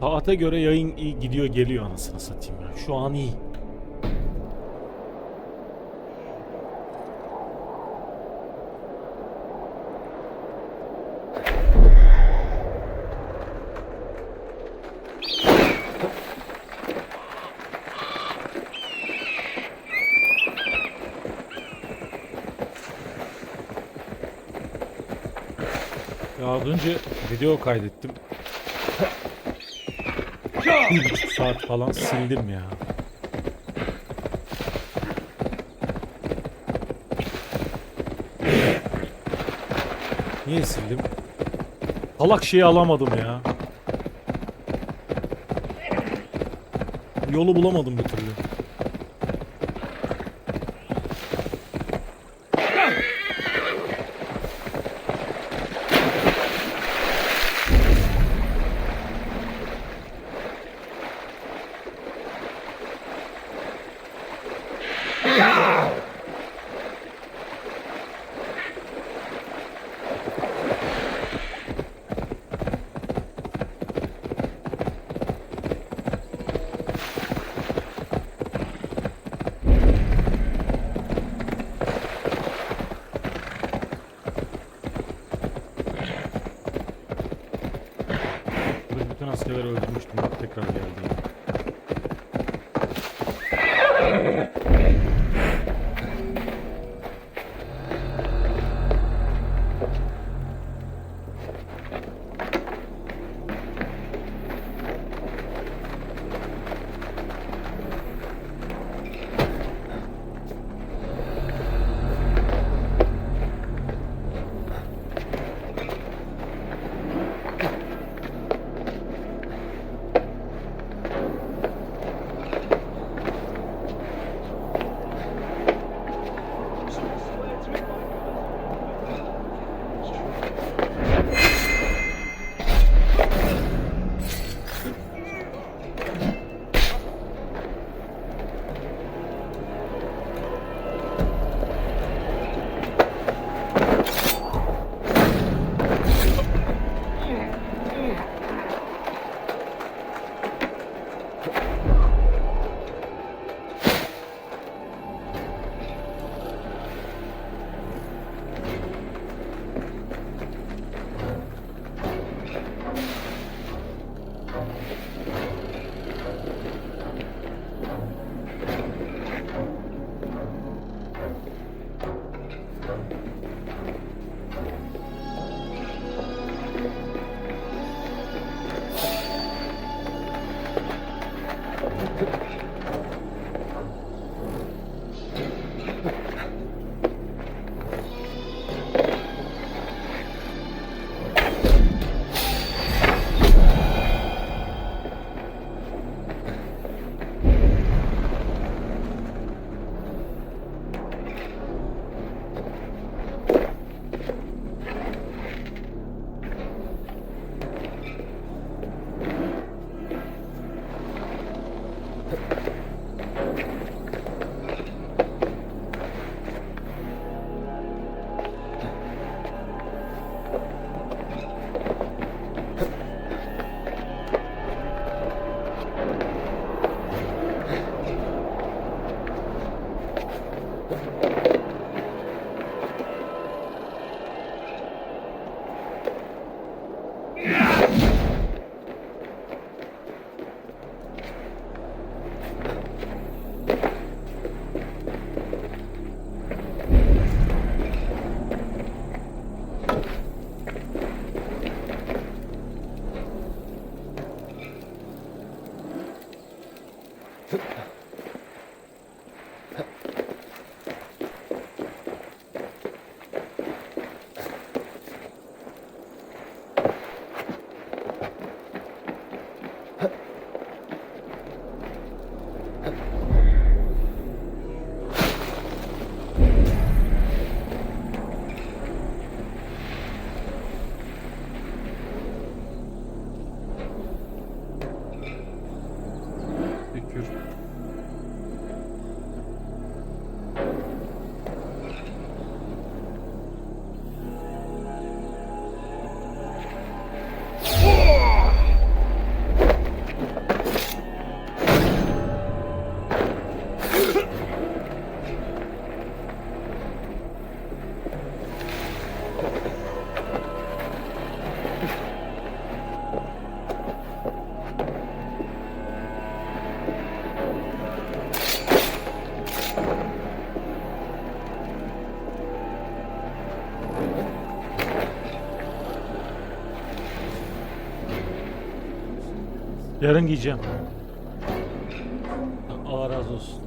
Saate göre yayın iyi gidiyor geliyor anasını satayım ya. Şu an iyi. Ya az önce video kaydettim. 1,5 saat falan sildim ya. Niye sildim? Salak şeyi alamadım ya. Yolu bulamadım bir türlü. Bütün askerleri öldürmüştüm. Bak tekrar geldi. Yarın giyeceğim. Allah razı olsun.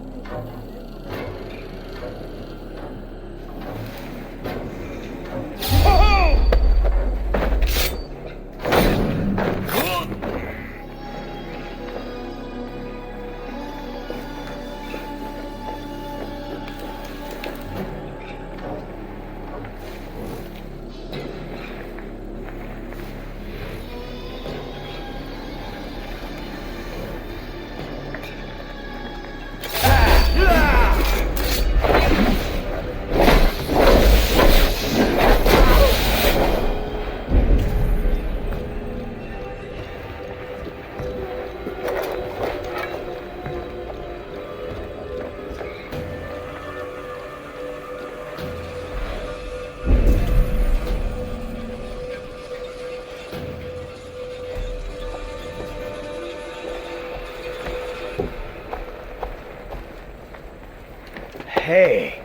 Hey.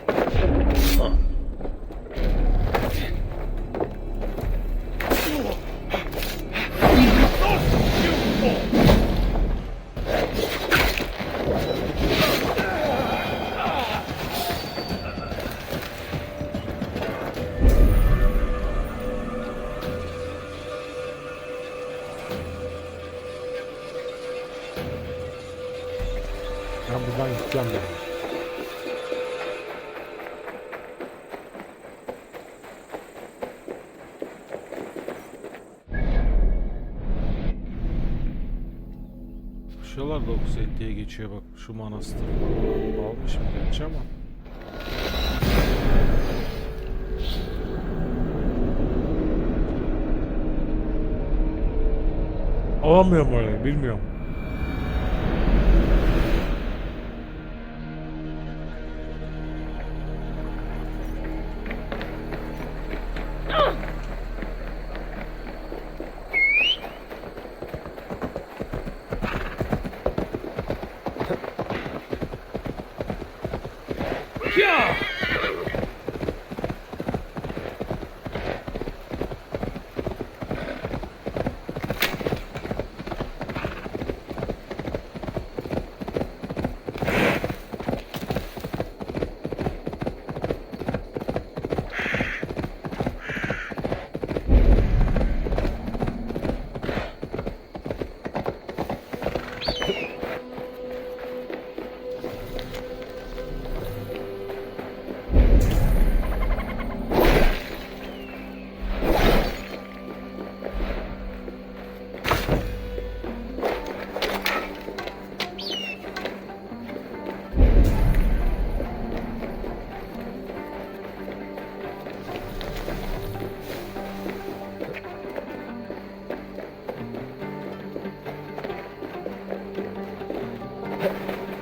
Ben buradan gideceğim yani. Şuralar 97 diye geçiyor bak şu manastır. Almış mı gerçi ama. Alamıyorum orayı bilmiyorum.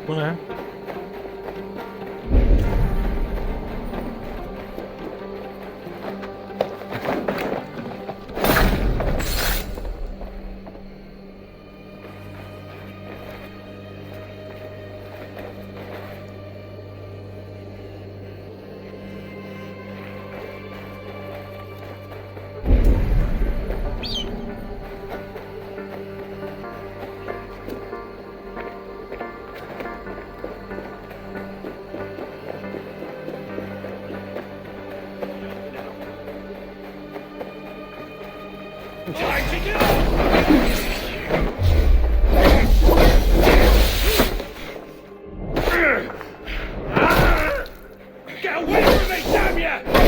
Bu ne? Get away from me, damn you!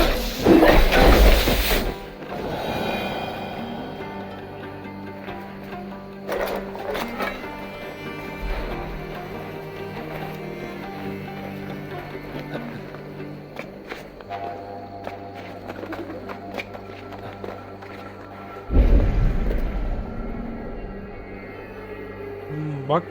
Bak.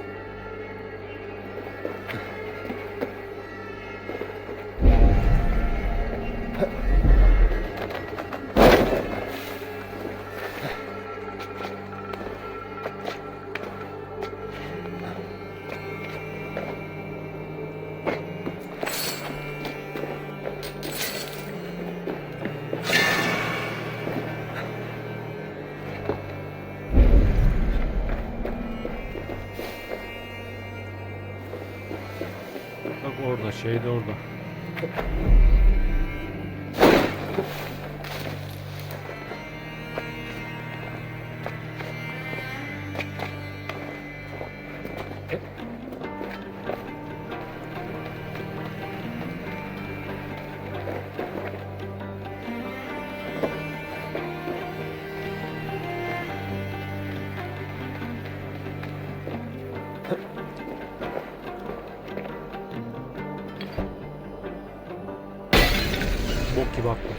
Orada, şey de orada. Bok gibi attım.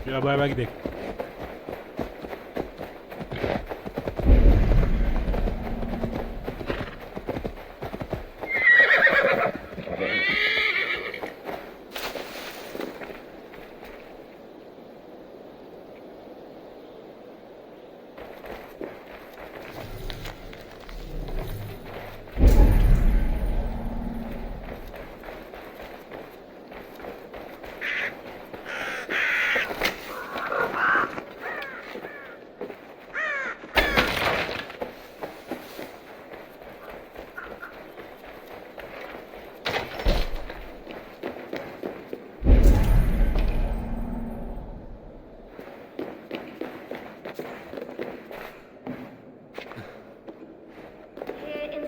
Ya beraber gidelim.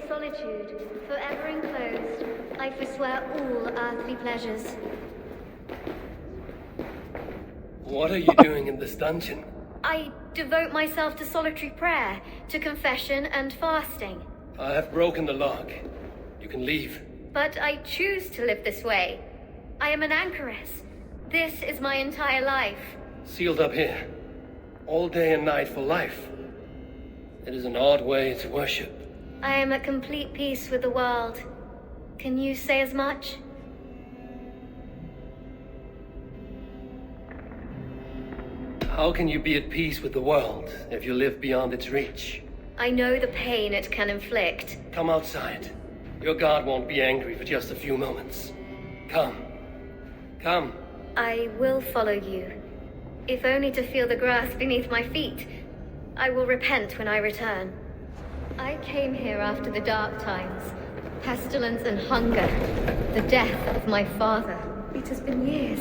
Solitude, forever enclosed, I forswear all earthly pleasures. What are you doing in this dungeon? I devote myself to solitary prayer, to confession and fasting. I have broken the lock. You can leave. But I choose to live this way. I am an anchoress. This is my entire life. Sealed up here. All day and night for life. It is an odd way to worship. I am at complete peace with the world. Can you say as much? How can you be at peace with the world if you live beyond its reach? I know the pain it can inflict. Come outside. Your God won't be angry for just a few moments. Come. Come. I will follow you. If only to feel the grass beneath my feet. I will repent when I return. I came here after the dark times. Pestilence and hunger. The death of my father. It has been years.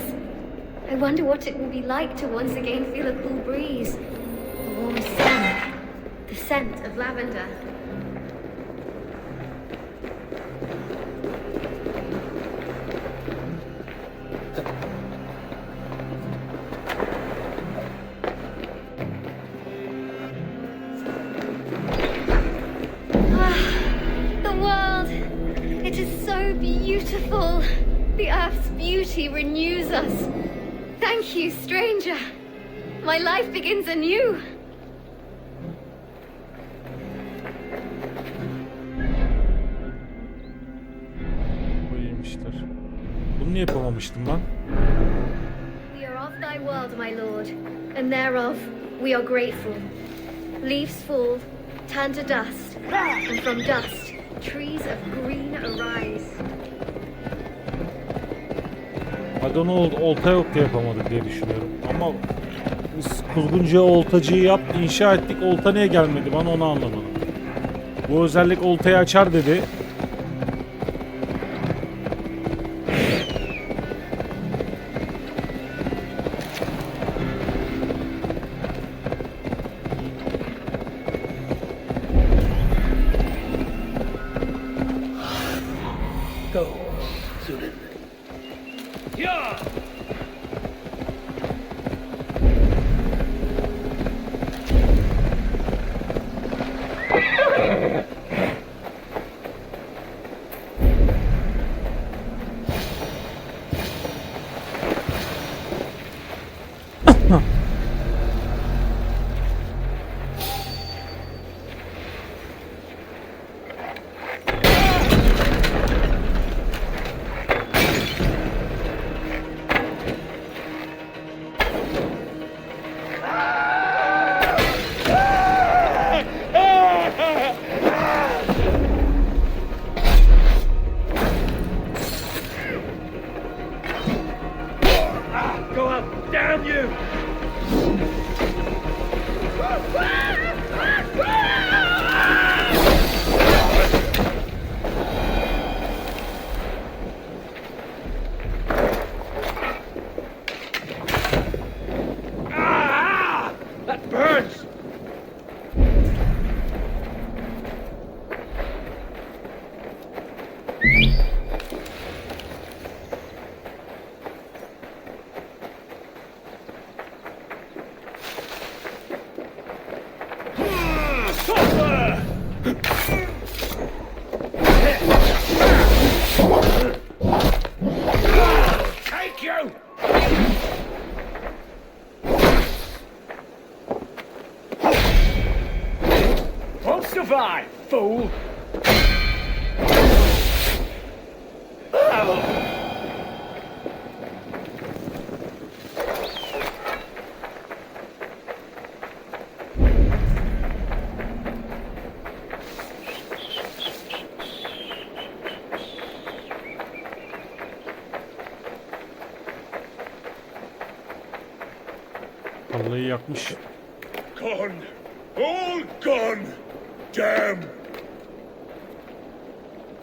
I wonder what it will be like to once again feel a cool breeze. A warm sun. The scent of lavender. Beautiful. The earth's beauty renews us. Thank you, stranger. My life begins anew. Bu iyiymişler. Bunu niye yapamamıştım ben? We are of thy world, my lord, and thereof we are grateful. Leaves fall, turn to dust, and from dust trees of green arise. Hadi onu olta yok diye yapamadık diye düşünüyorum. Ama biz kuzguncuya oltacıyı yaptık, inşa ettik. Olta niye gelmedi bana onu anlamadım. Bu özellik oltayı açar dedi. Go, Sunan. Yeah! Tarlayı yakmış. Gone. All gone. Damn.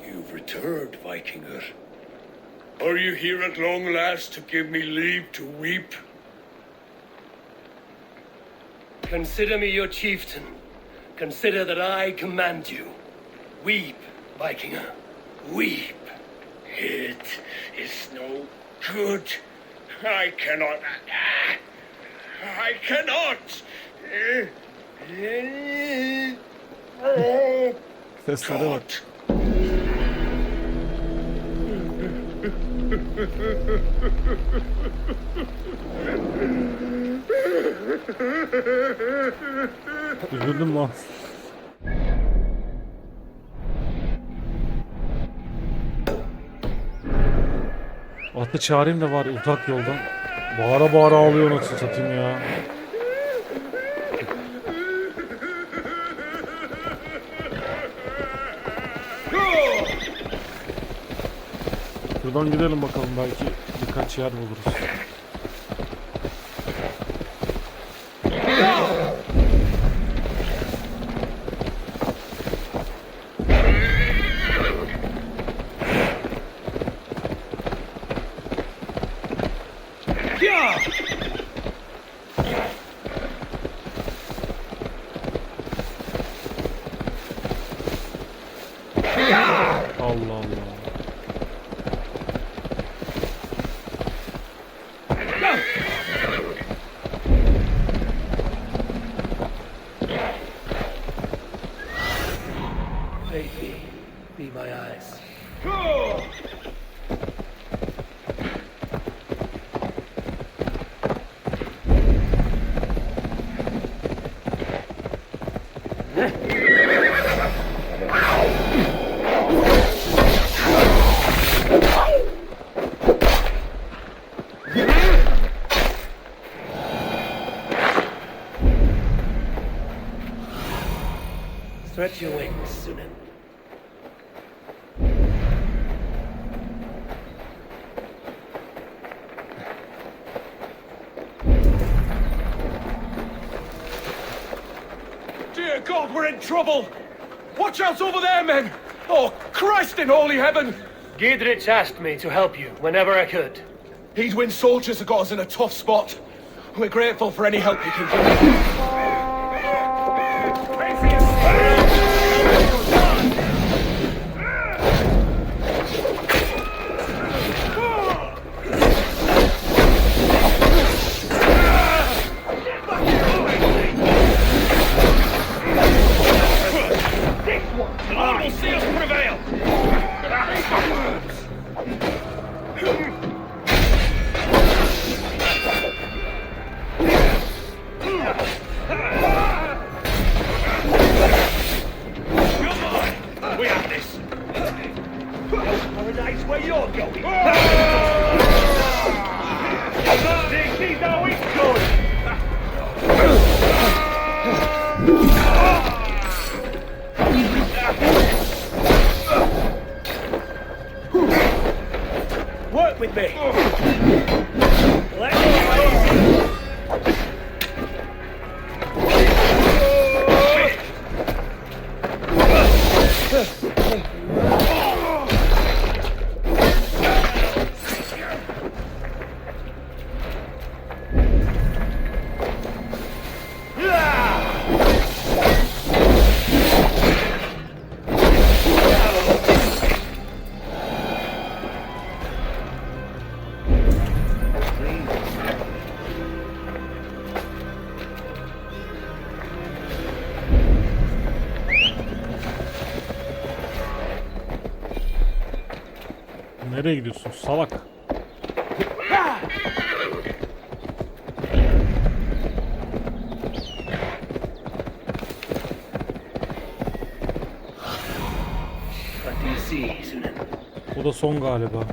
You've returned, Vikinger. Are you here at long last to give me leave to weep? Consider me your chieftain. Consider that I command you. Weep, Vikinger. Weep. It is no good. I cannot. I cannot. Seslere bak. Üzüldüm lan. Atı çağırayım da var uzak yoldan. Bağıra bağıra ağlıyor nasıl satayım ya. Şuradan gidelim bakalım belki birkaç yer buluruz. Allah Allah. Faith me, be my eyes. Stretch your wings, Sunan. Dear God, we're in trouble. Watch out over there, men. Oh, Christ in holy heaven. Giedrich asked me to help you whenever I could. These Wind soldiers have got us in a tough spot. We're grateful for any help you can give. We'll see us prevail. We have this. Paradise where you're going. This is how it's going. Work with me. Let's go. Nereye gidiyorsun salak? What do you see, Sunan? Bu da son galiba.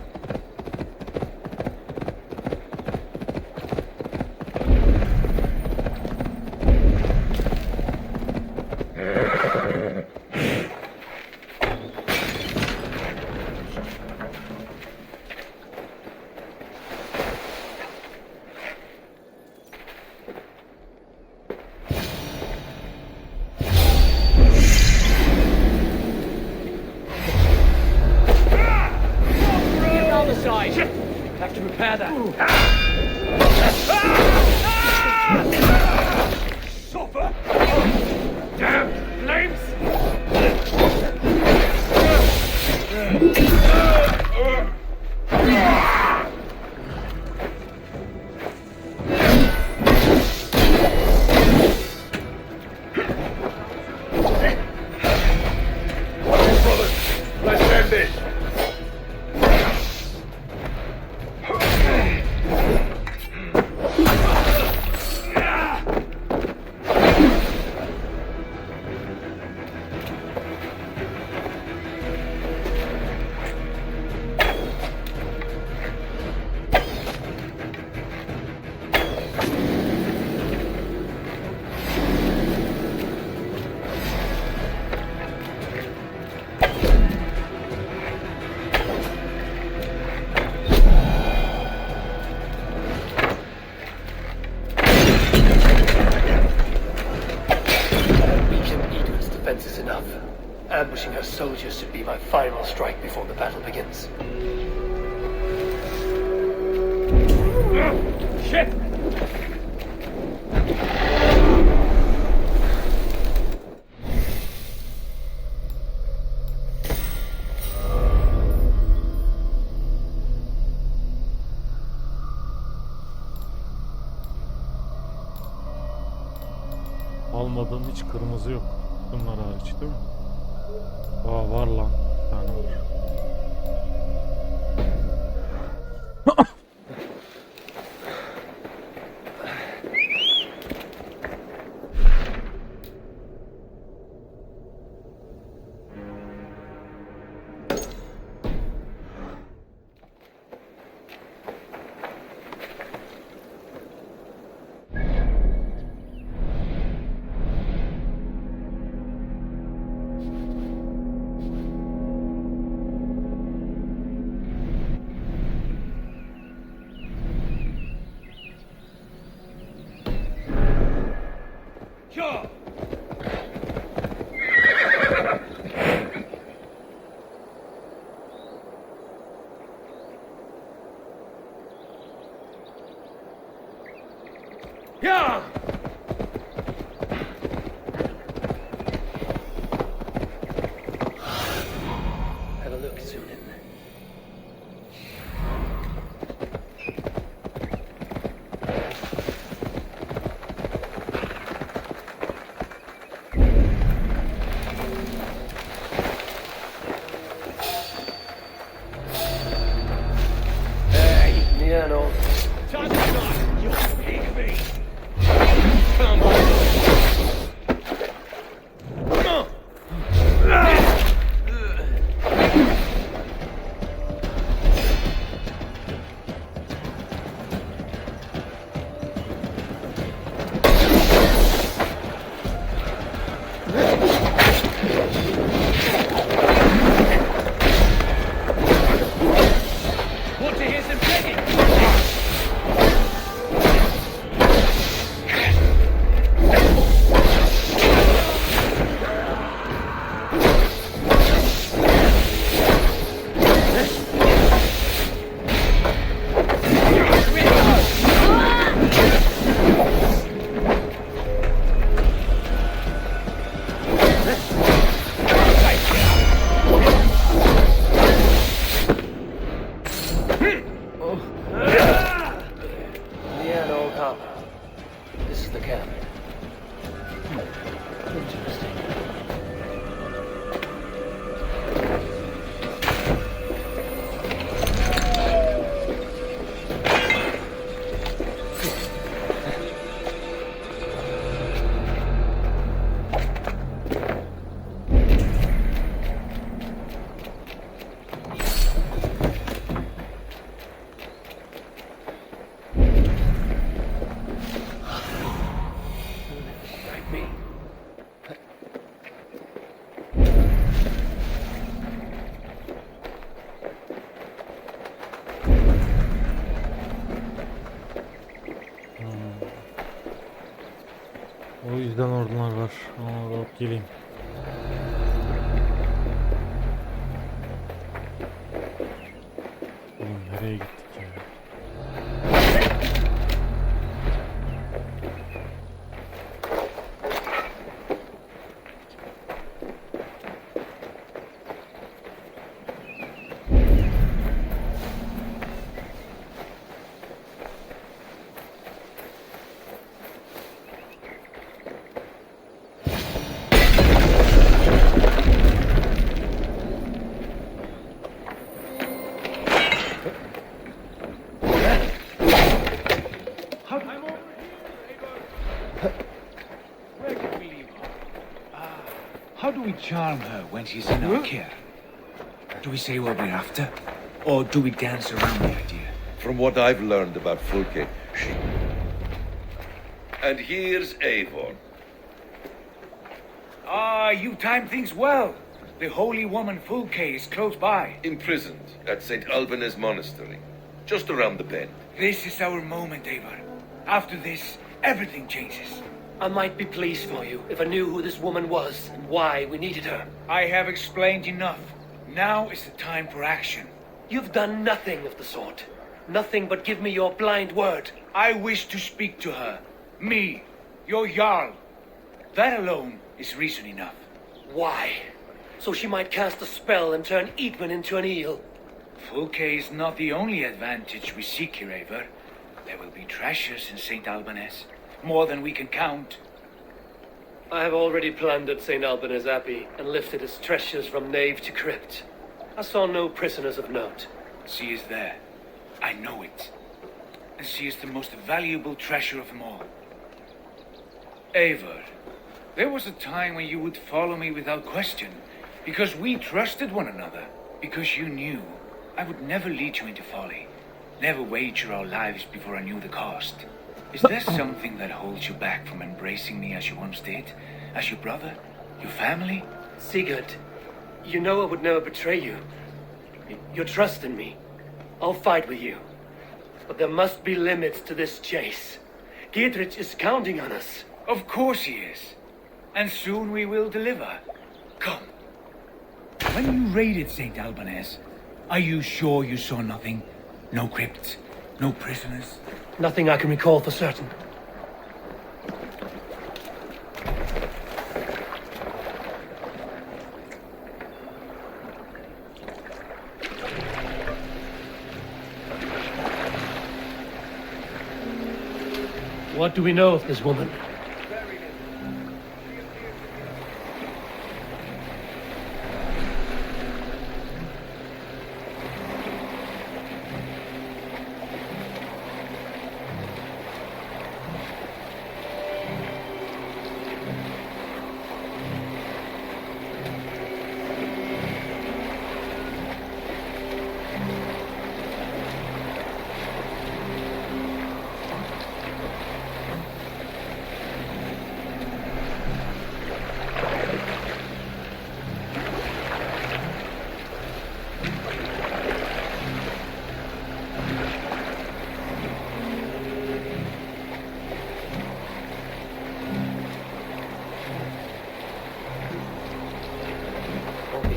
side. Have to repair that. Suffer! Damn flames! Brothers, let's end this! Defense is enough. Ambushing her soldiers should be my final strike before the battle begins. Shit! Almadığım hiç kırmızı yok. Bunlar hariç değil mi? Aa var lan. Bir tane var. Sure! Yeah! Have a look, Sunan. Hey, Neano. Time to start! You pig me! Come on! Want to hear some begging? Neano Kama. This is the camp. Interesting. Like me. O yüzden ordular var. Ama alıp geleyim. Oğlum Nereye gittik ya? Where can we leave her? How do we charm her when she's in our care? Do we say what we're after? Or do we dance around the idea? From what I've learned about Fulke, she... And here's Eivor. You timed things well. The holy woman Fulke is close by. Imprisoned at St. Alban's Monastery. Just around the bend. This is our moment, Eivor. After this, everything changes. I might be pleased for you if I knew who this woman was and why we needed her. I have explained enough. Now is the time for action. You've done nothing of the sort. Nothing but give me your blind word. I wish to speak to her. Me, your Jarl. That alone is reason enough. Why? So she might cast a spell and turn Eatman into an eel. Fulke is not the only advantage we seek here, Eivor. There will be treasures in St. Alban's. More than we can count. I have already plundered St. Alban's Abbey and lifted its treasures from nave to crypt. I saw no prisoners of note. She is there. I know it. And she is the most valuable treasure of them all. Eivor, there was a time when you would follow me without question, because we trusted one another, because you knew I would never lead you into folly, never wager our lives before I knew the cost. Is there something that holds you back from embracing me as you once did? As your brother? Your family? Sigurd, you know I would never betray you. Your trust in me. I'll fight with you. But there must be limits to this chase. Giedrich is counting on us. Of course he is. And soon we will deliver. Come. When you raided St. Alban's, are you sure you saw nothing? No crypts? No prisoners? Nothing I can recall for certain. What do we know of this woman?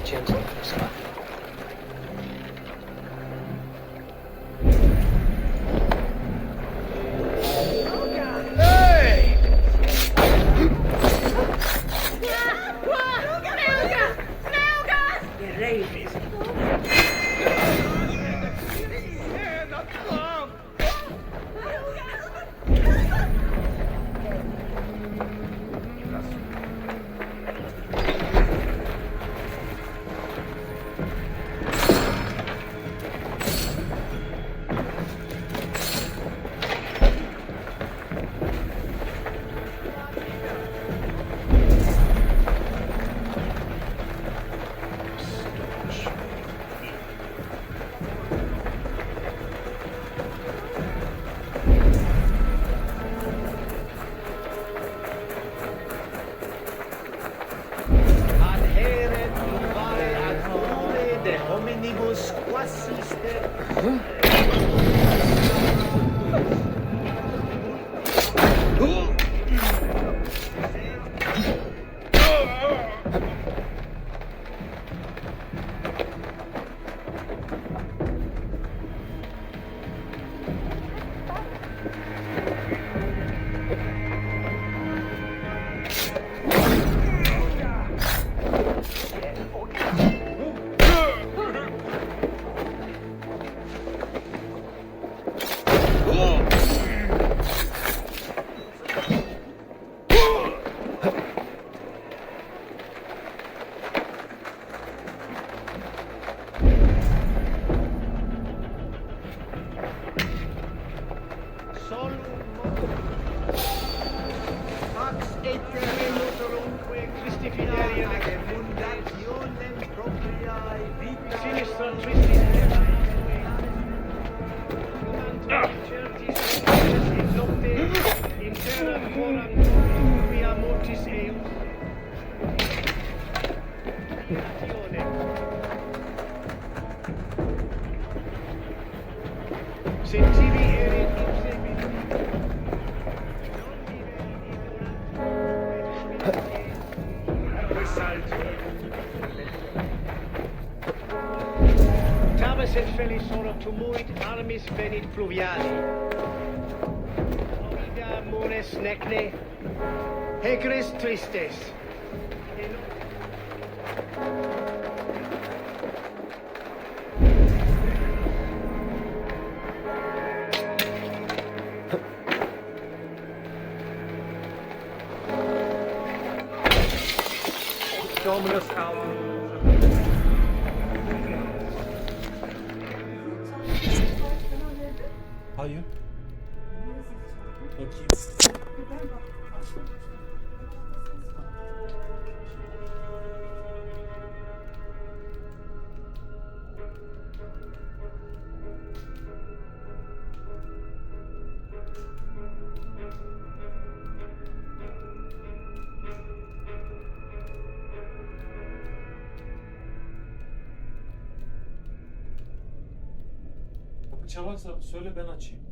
Gentle, sir. Sentivi erit Tavis et felisora tumuit armis venit fluviali. Ida mores necne, hegris tristes. Dominus Hayır. Bakayım. Kapı çalarsa söyle ben açayım.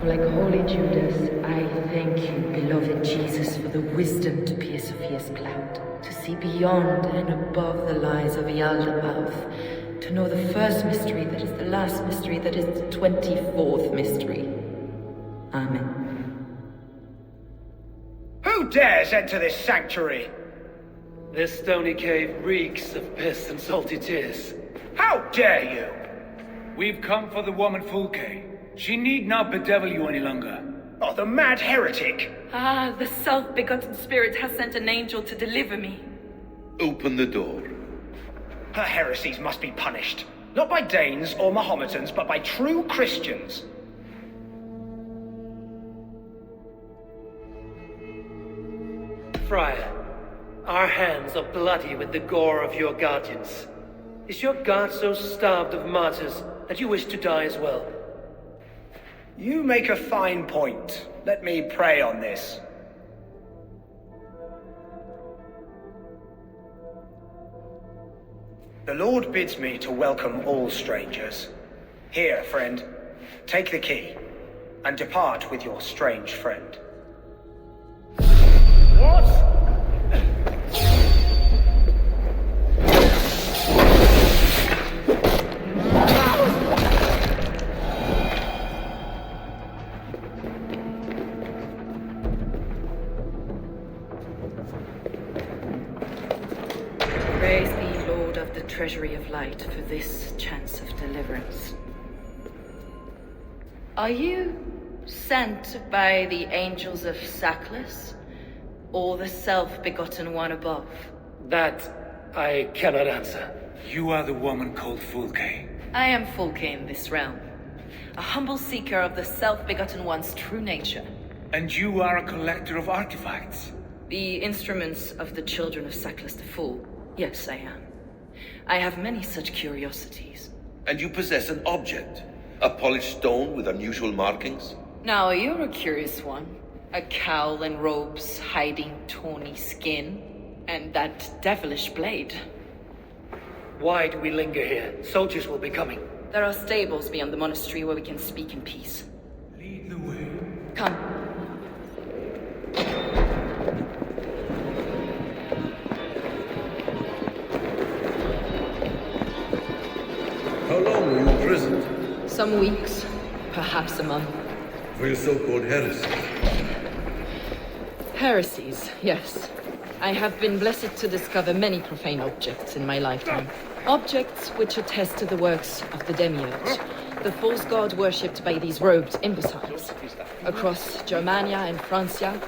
Like holy Judas, I thank you, beloved Jesus, for the wisdom to pierce Sophia's cloud, to see beyond and above the lies of Yaldabaoth, to know the first mystery that is the last mystery that is the 24th mystery. Amen. Who dares enter this sanctuary? This stony cave reeks of piss and salty tears. How dare you? We've come for the woman Fulke. She need not bedevil you any longer. Oh, the mad heretic! Ah, the self-begotten spirit has sent an angel to deliver me. Open the door. Her heresies must be punished. Not by Danes or Mahometans, but by true Christians. Friar, our hands are bloody with the gore of your guardians. Is your God so starved of martyrs that you wish to die as well? You make a fine point. Let me pray on this. The Lord bids me to welcome all strangers. Here, friend, take the key, and depart with your strange friend. What? Praise thee, Lord of the Treasury of Light, for this chance of deliverance. Are you sent by the angels of Saklas, or the self-begotten one above? That I cannot answer. You are the woman called Fulke. I am Fulke in this realm, a humble seeker of the self-begotten one's true nature. And you are a collector of artifacts. The instruments of the children of Saklas the Fool. Yes, I am. I have many such curiosities. And you possess an object? A polished stone with unusual markings? Now, you're a curious one. A cowl and robes hiding tawny skin, and that devilish blade. Why do we linger here? Soldiers will be coming. There are stables beyond the monastery where we can speak in peace. Lead the way. Come. Some weeks, perhaps a month. For your so-called heresy. Heresies, yes. I have been blessed to discover many profane objects in my lifetime. Objects which attest to the works of the demiurge, the false god worshipped by these robed imbeciles. Across Germania and Francia,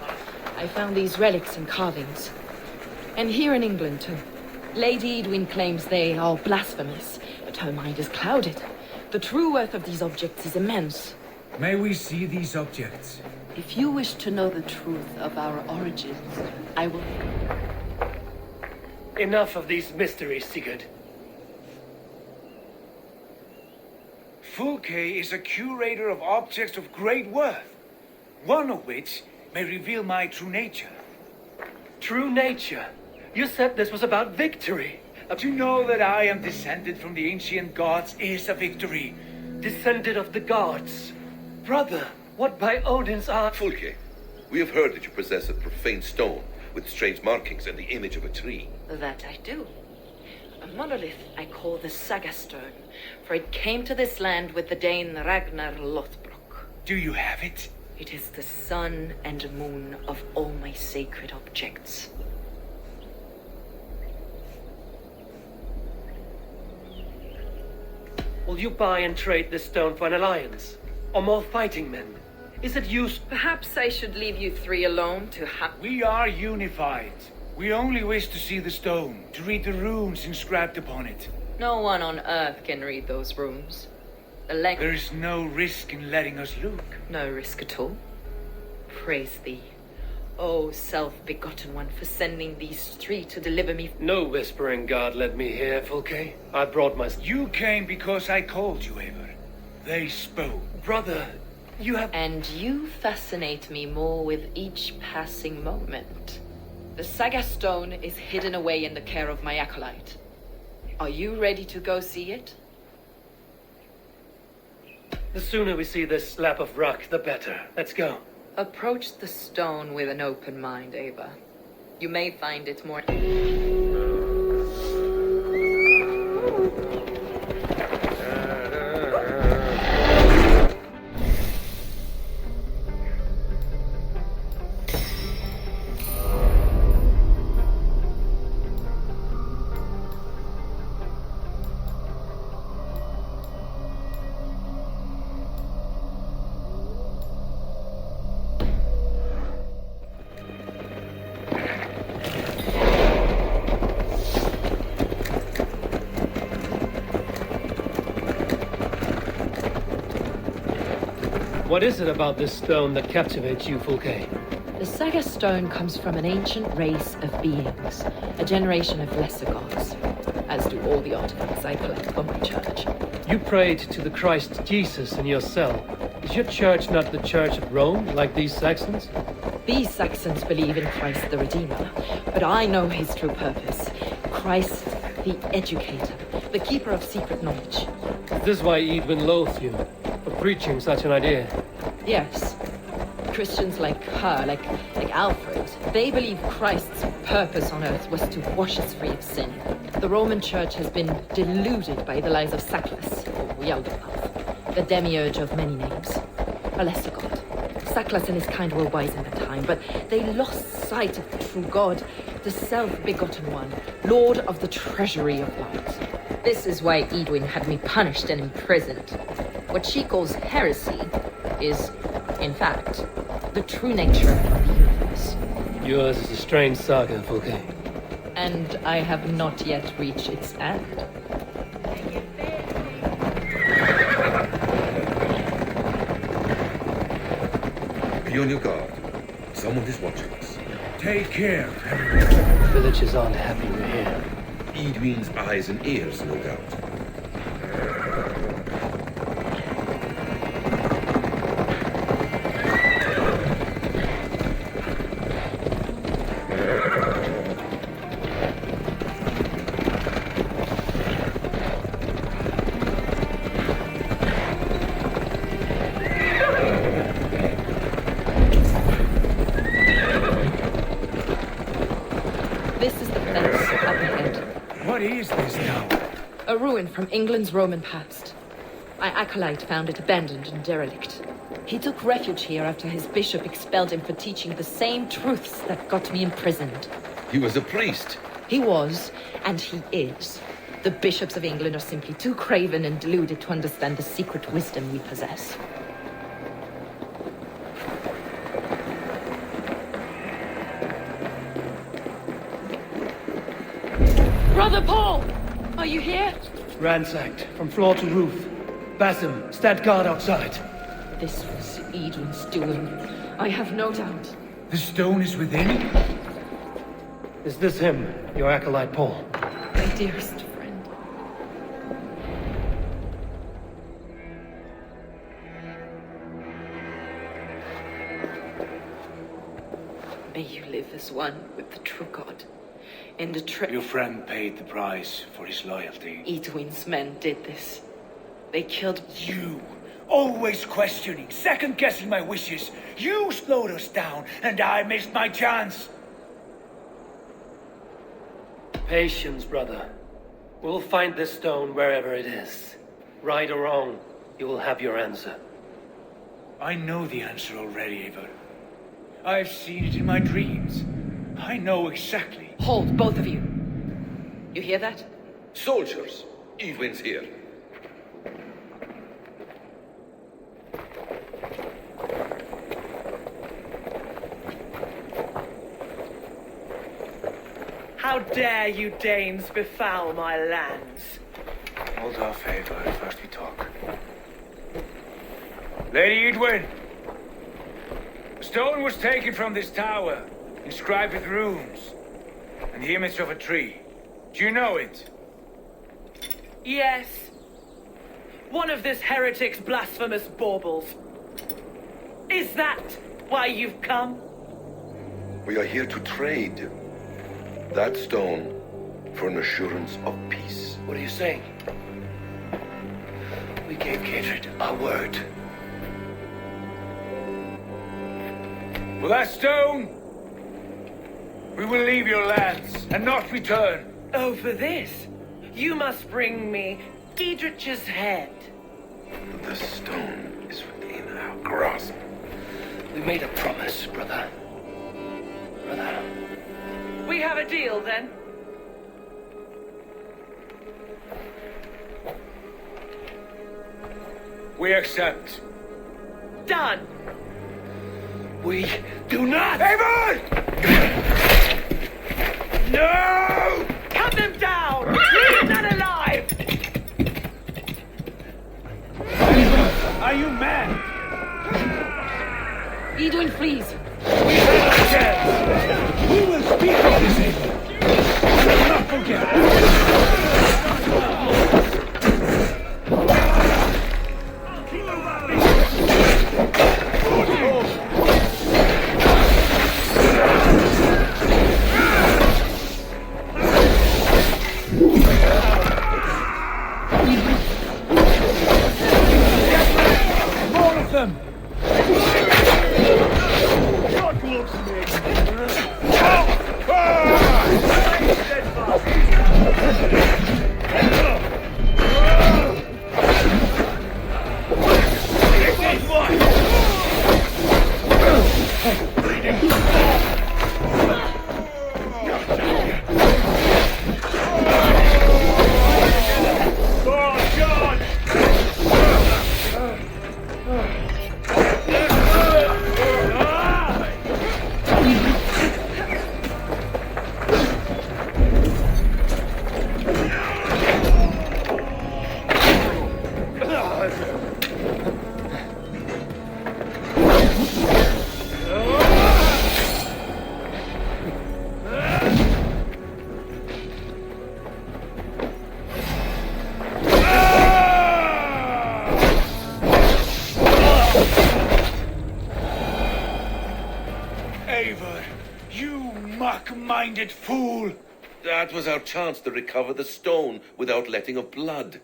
I found these relics and carvings. And here in England, too. Lady Edwin claims they are blasphemous, but her mind is clouded. The true worth of these objects is immense. May we see these objects? If you wish to know the truth of our origins, I will... Enough of these mysteries, Sigurd. Fulke is a curator of objects of great worth, one of which may reveal my true nature. True nature? You said this was about victory. To know that I am descended from the ancient gods is a victory. Descended of the gods. Brother, what by Odin's art... Fulke, we have heard that you possess a profane stone with strange markings and the image of a tree. That I do. A monolith I call the Saga Stone, for it came to this land with the Dane Ragnar Lothbrok. Do you have it? It is the sun and moon of all my sacred objects. Will you buy and trade this stone for an alliance? Or more fighting men? Is it used... Perhaps I should leave you three alone to We are unified. We only wish to see the stone, to read the runes inscribed upon it. No one on Earth can read those runes. There is no risk in letting us look. No risk at all. Praise thee, O self-begotten one, for sending these three to deliver me. No whispering god led me here, Fulke. I brought my... You came because I called you, Eivor. They spoke. Brother, you have... And you fascinate me more with each passing moment. The Saga Stone is hidden away in the care of my acolyte. Are you ready to go see it? The sooner we see this slab of rock, the better. Let's go. Approach the stone with an open mind, Ava. You may find it more... What is it about this stone that captivates you, Fulke? The Saga Stone comes from an ancient race of beings, a generation of lesser gods, as do all the artifacts I collect for my church. You prayed to the Christ Jesus in your cell. Is your church not the Church of Rome, like these Saxons? These Saxons believe in Christ the Redeemer, but I know his true purpose. Christ the Educator, the keeper of secret knowledge. Is this why Edwin loathed you, for preaching such an idea? Yes. Christians like her, like Alfred, they believe Christ's purpose on earth was to wash us free of sin. The Roman Church has been deluded by the lies of Saklas, or Yaldabaoth, the demiurge of many names, a lesser god. Saklas and his kind were wise in their time, but they lost sight of the true God, the self-begotten one, Lord of the treasury of light. This is why Edwin had me punished and imprisoned. What she calls heresy is, in fact, the true nature of the universe. Yours is a strange saga, Fulke. And I have not yet reached its end. Be on your guard. Someone is watching us. Take care, Villagers aren't happy we're here. Edwin's eyes and ears, no doubt. This is the place up ahead. What is this now? A ruin from England's Roman past. My acolyte found it abandoned and derelict. He took refuge here after his bishop expelled him for teaching the same truths that got me imprisoned. He was a priest. He was, and he is. The bishops of England are simply too craven and deluded to understand the secret wisdom we possess. Brother Paul! Are you here? Ransacked, from floor to roof. Basim, stand guard outside. This was Edwin's doing. I have no doubt. The stone is within? Is this him, your acolyte Paul? My dearest friend. May you live as one with the true God. In the Your friend paid the price for his loyalty. Edwin's men did this. They killed You! Always questioning, second-guessing my wishes. You slowed us down, and I missed my chance. Patience, brother. We'll find this stone wherever it is. Right or wrong, you will have your answer. I know the answer already, Eivor. I've seen it in my dreams. I know exactly. Hold, both of you. You hear that? Soldiers, Evelyn's here. How dare you Danes befoul my lands? Hold off, Eivor. First we talk. Lady Edwin! A stone was taken from this tower, inscribed with runes, and the image of a tree. Do you know it? Yes. One of this heretic's blasphemous baubles. Is that why you've come? We are here to trade that stone for an assurance of peace. What are you saying? We gave Catred our word. For that stone, we will leave your lands and not return. Oh, for this, you must bring me Diedrich's head. The stone is within our grasp. We made a promise, brother. Brother. We have a deal, then? We accept. Done. We do not! Eivor! No! Cut them down! Leave none alive! Are you mad? Edwin, please. We have a chance. We will speak of this, Eivor. We will not forget. More of them! Eivor, you muck-minded fool! That was our chance to recover the stone without letting of blood.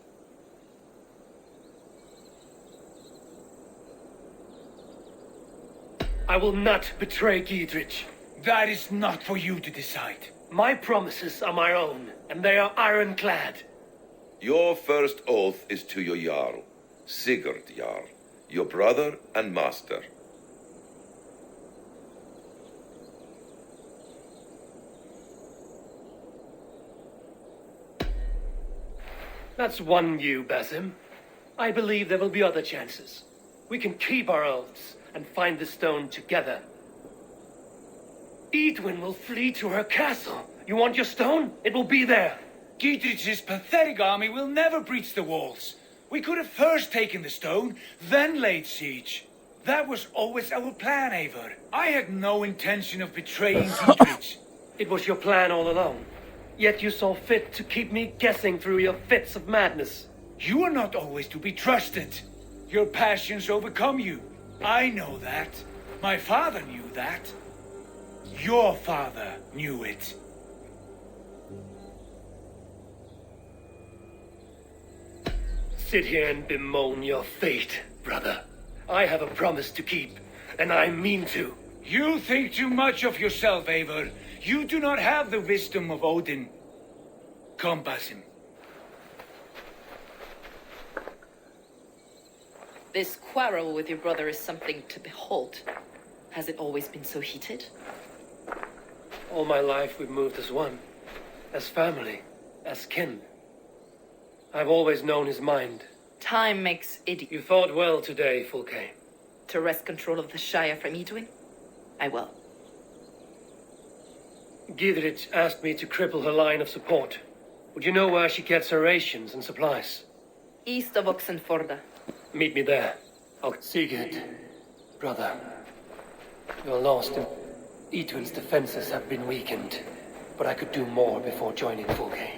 I will not betray Giedrich. That is not for you to decide. My promises are my own, and they are ironclad. Your first oath is to your Jarl. Sigurd Jarl, your brother and master. That's one you, Basim. I believe there will be other chances. We can keep our oaths and find the stone together. Edwin will flee to her castle. You want your stone? It will be there. Dietrich's pathetic army will never breach the walls. We could have first taken the stone, then laid siege. That was always our plan, Eivor. I had no intention of betraying Dietrich. It was your plan all along. Yet you saw fit to keep me guessing through your fits of madness. You are not always to be trusted. Your passions overcome you. I know that. My father knew that. Your father knew it. Sit here and bemoan your fate, brother. I have a promise to keep, and I mean to. You think too much of yourself, Eivor. You do not have the wisdom of Odin. Come, Basim. This quarrel with your brother is something to behold. Has it always been so heated? All my life we've moved as one. As family. As kin. I've always known his mind. Time makes idiot. You fought well today, Fulke. To wrest control of the Shire from Edwin? I will. Gidrich asked me to cripple her line of support. Would you know where she gets her rations and supplies? East of Oxenforda. Meet me there. Sigurd, brother. You're lost. Edwin's defenses have been weakened, but I could do more before joining Fulke.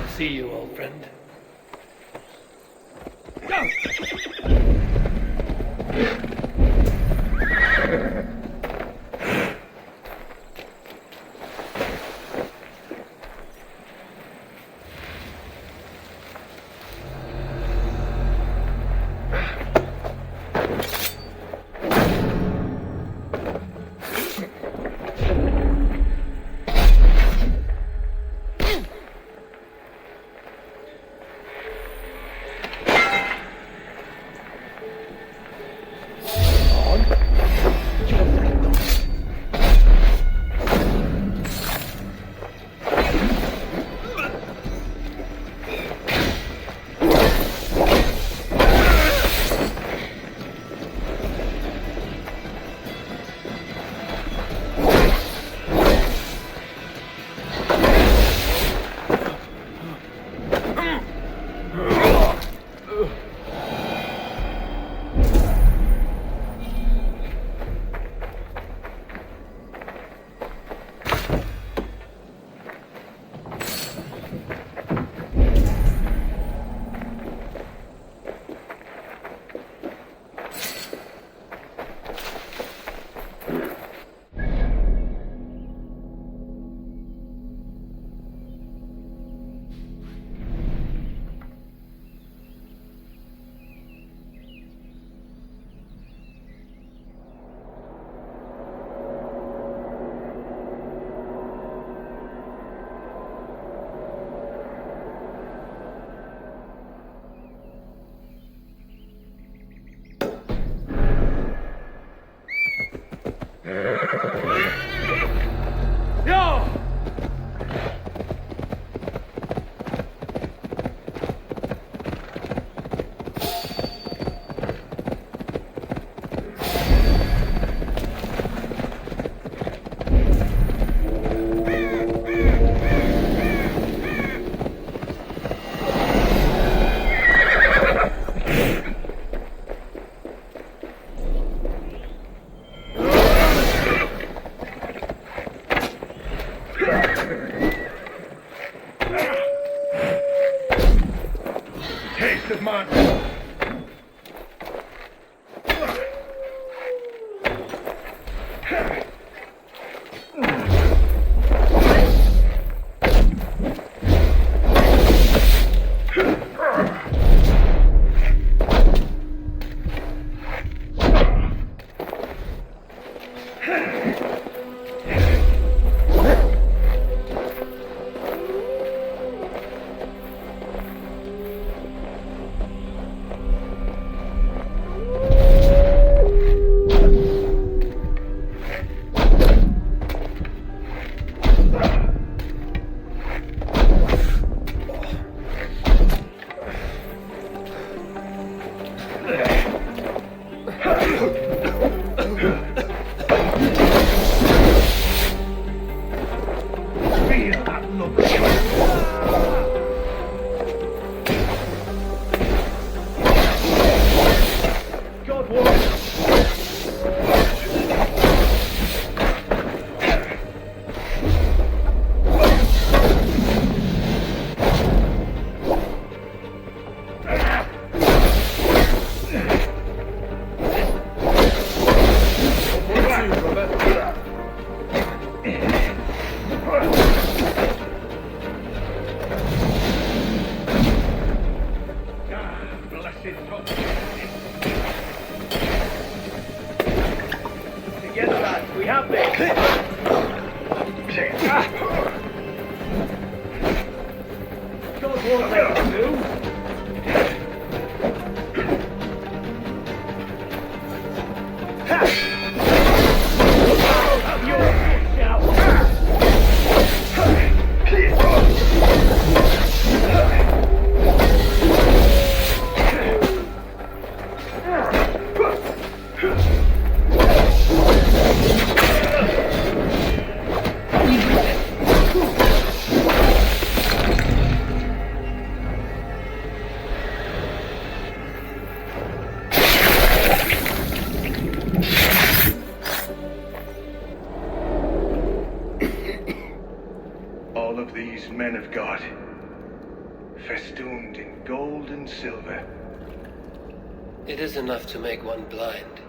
I'll see you, old friend. All of these men of God, festooned in gold and silver. It is enough to make one blind.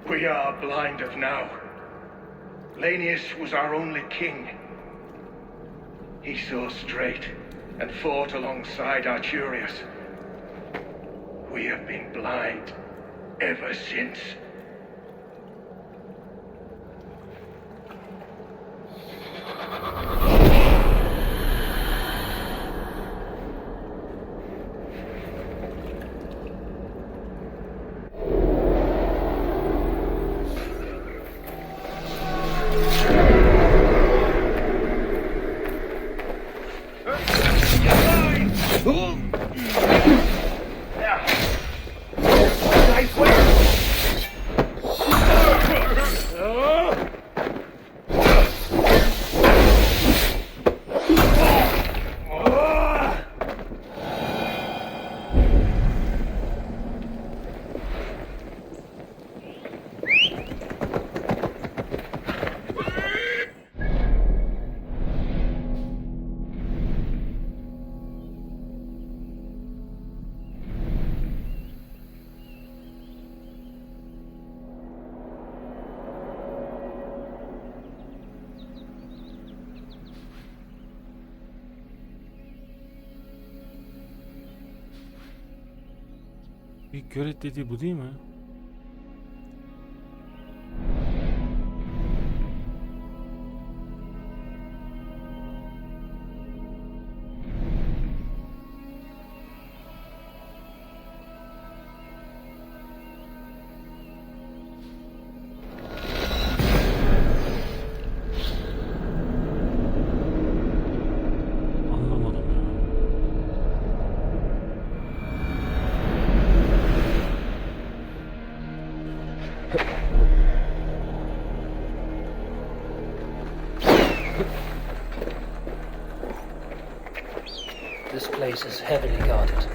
We are blind of now. Lanius was our only king. He saw straight and fought alongside Arturius. We have been blind ever since. Bir gölet dediği bu değil mi? Anlamadım ya. This place is heavily guarded.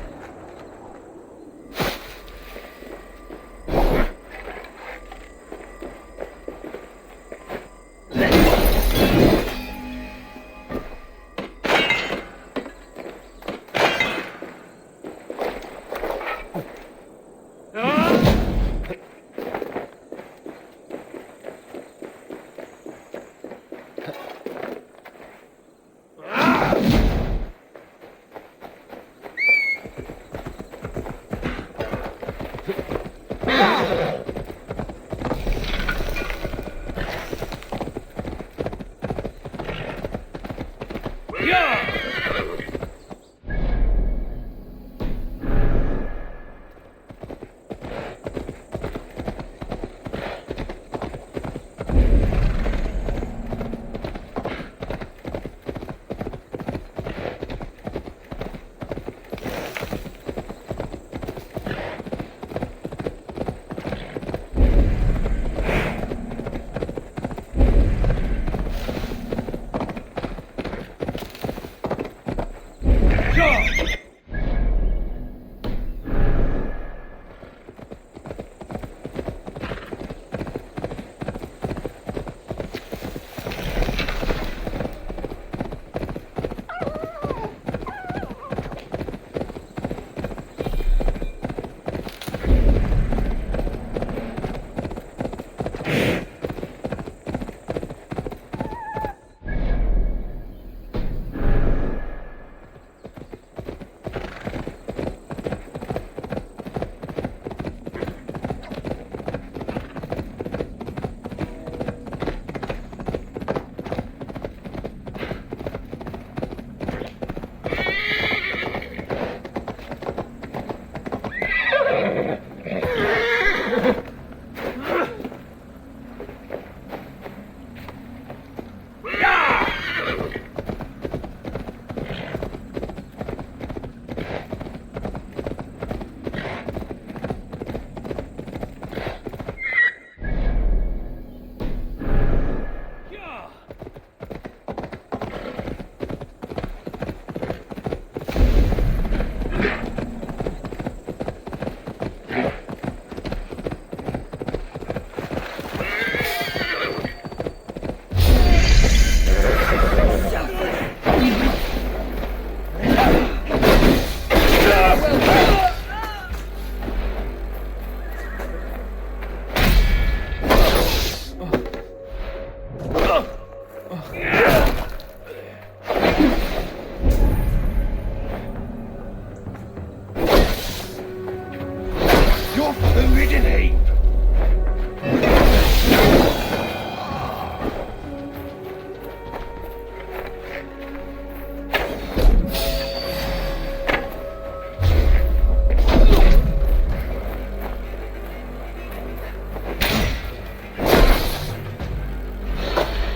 Not the Middenheim!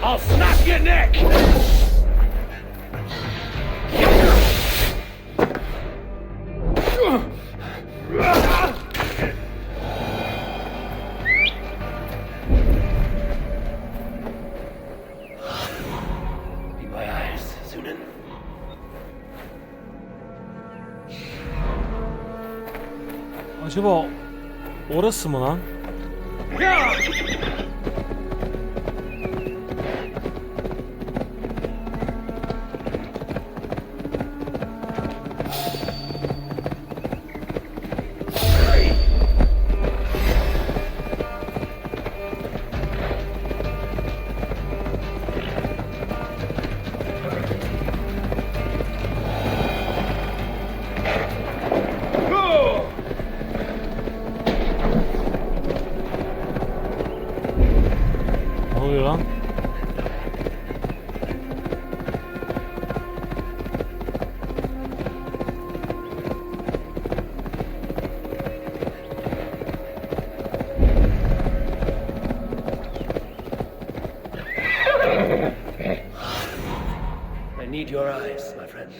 I'll snap your neck! Be my eyes, Sunan. Acaba orası mı lan? Ne oluyor lan? I need your eyes, my friend.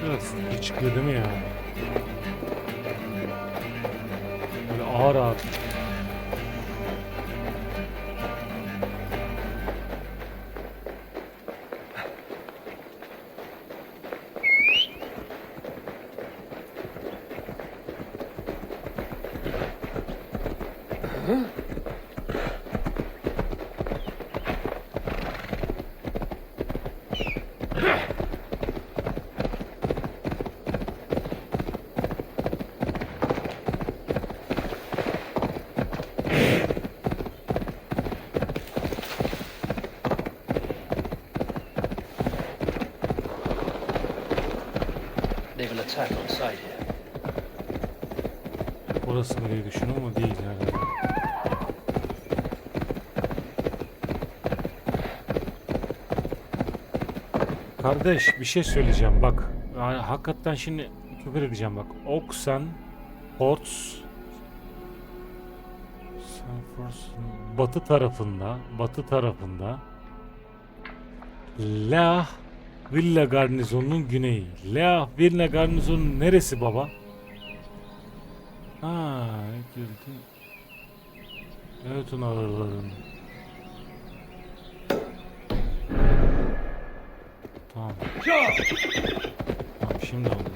Biraz iyi çıkıyor değil mi ya? Böyle ağır ağır. They will attack on sight here. Orası mı diye düşünüyorum ama değil herhalde. Kardeş bir şey söyleyeceğim bak. Yani hakikaten şimdi küfür edeceğim bak. Oxen, Ports, batı tarafında Leah Villa Garnizonu'nun güneyi. Leah Villa Garnizonu'nun neresi baba? Ha, Newton ağırların. Tamam. Tamam şimdi oldu.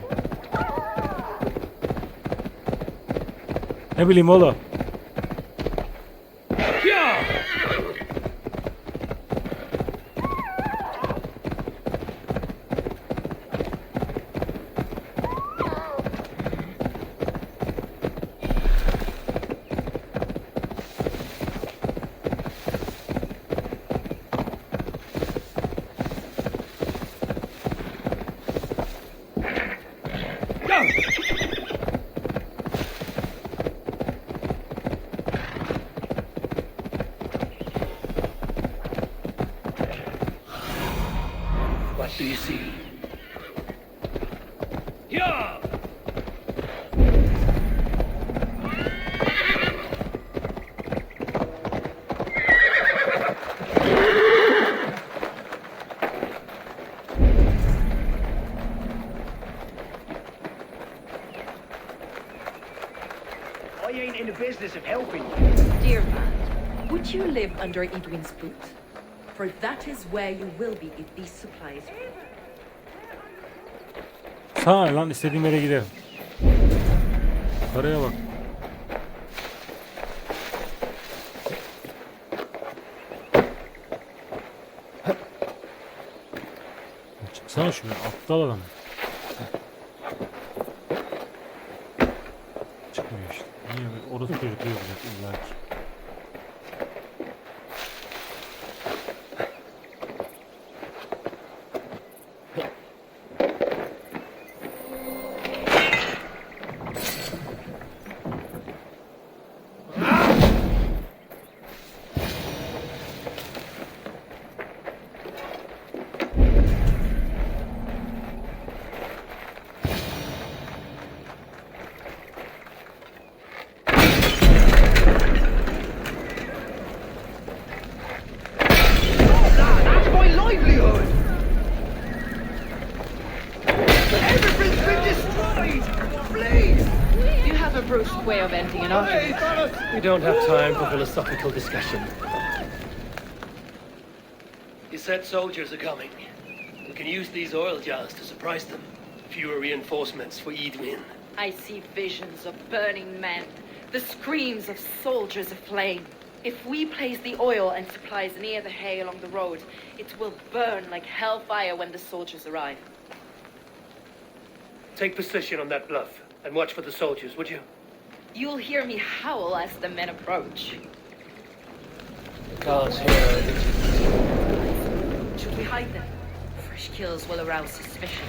Ne bileyim oğlum. What do you see? I ain't in the business of helping you. Dear man, would you live under Edwin's boot? For that is where you will be if these supplies fail. Sağ lan istediğim yere giderim. Paraya bak. Baksana şuna, aptal adam. Çıkmıyor işte. Niye böyle orası çocuk yapacak illa ki. You have a brusque way of ending an argument. We don't have time for philosophical discussion. You said soldiers are coming. We can use these oil jars to surprise them. Fewer reinforcements for Edwin. I see visions of burning men, the screams of soldiers aflame. If we place the oil and supplies near the hay along the road, it will burn like hellfire when the soldiers arrive. Take position on that bluff and watch for the soldiers, would you? You'll hear me howl as the men approach. Guards here. Should we hide them? Fresh kills will arouse suspicion.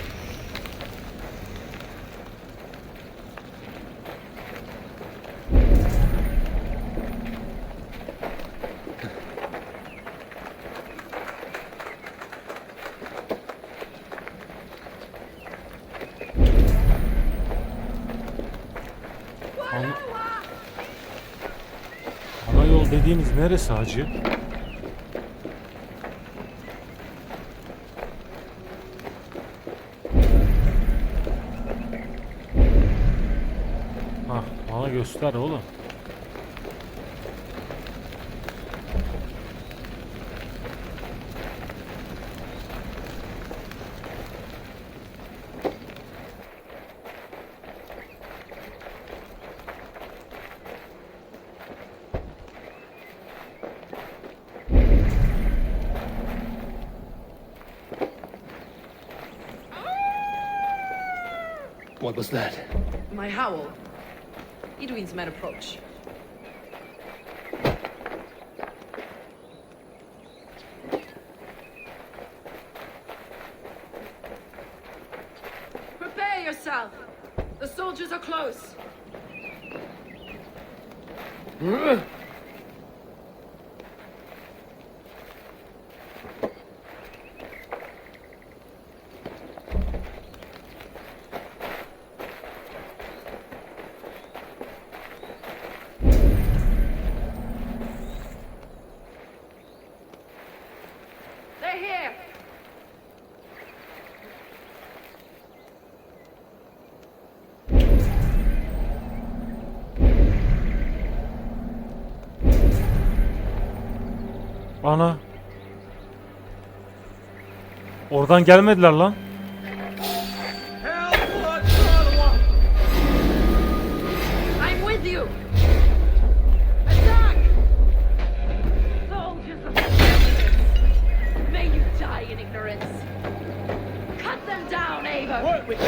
Ana yol dediğiniz neresi hacı? Hah, bana göster oğlum. What was that? My howl. Edwin's men approach. Prepare yourself. The soldiers are close. They're here. Ana. Oradan gelmediler lan. I'm with you. Attack! Soldiers of the may you die in ignorance. Cut them down, Ava. Work with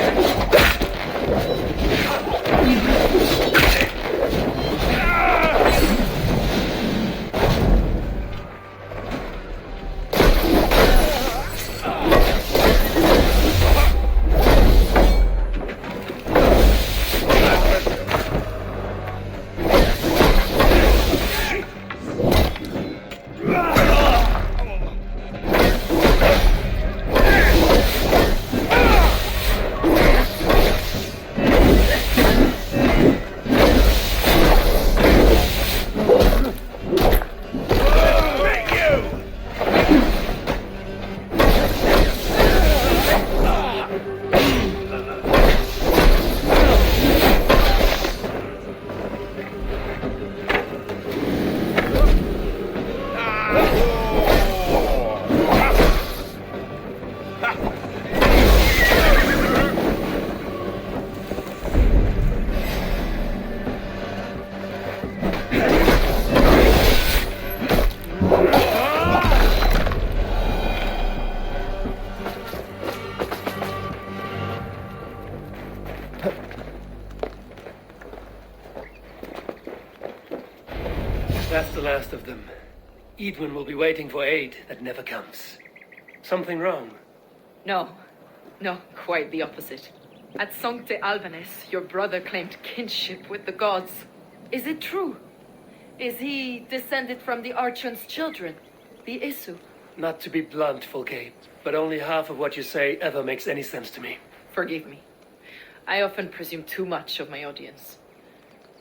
That's the last of them. Edwin will be waiting for aid that never comes. Something wrong? No. No, quite the opposite. At Sancte Albanus, your brother claimed kinship with the gods. Is it true? Is he descended from the Archon's children, the Isu? Not to be blunt, Fulke, but only half of what you say ever makes any sense to me. Forgive me. I often presume too much of my audience.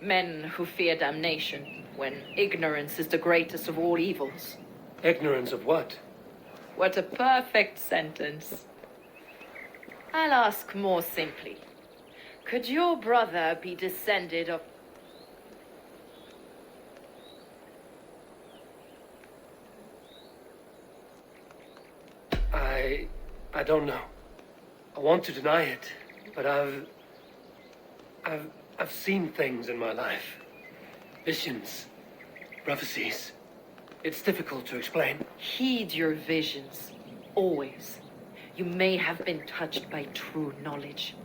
Men who fear damnation, when ignorance is the greatest of all evils. Ignorance of what? What a perfect sentence. I'll ask more simply. Could your brother be descended of... I don't know. I want to deny it, but I've seen things in my life. Visions, prophecies. It's difficult to explain. Heed your visions, always. You may have been touched by true knowledge.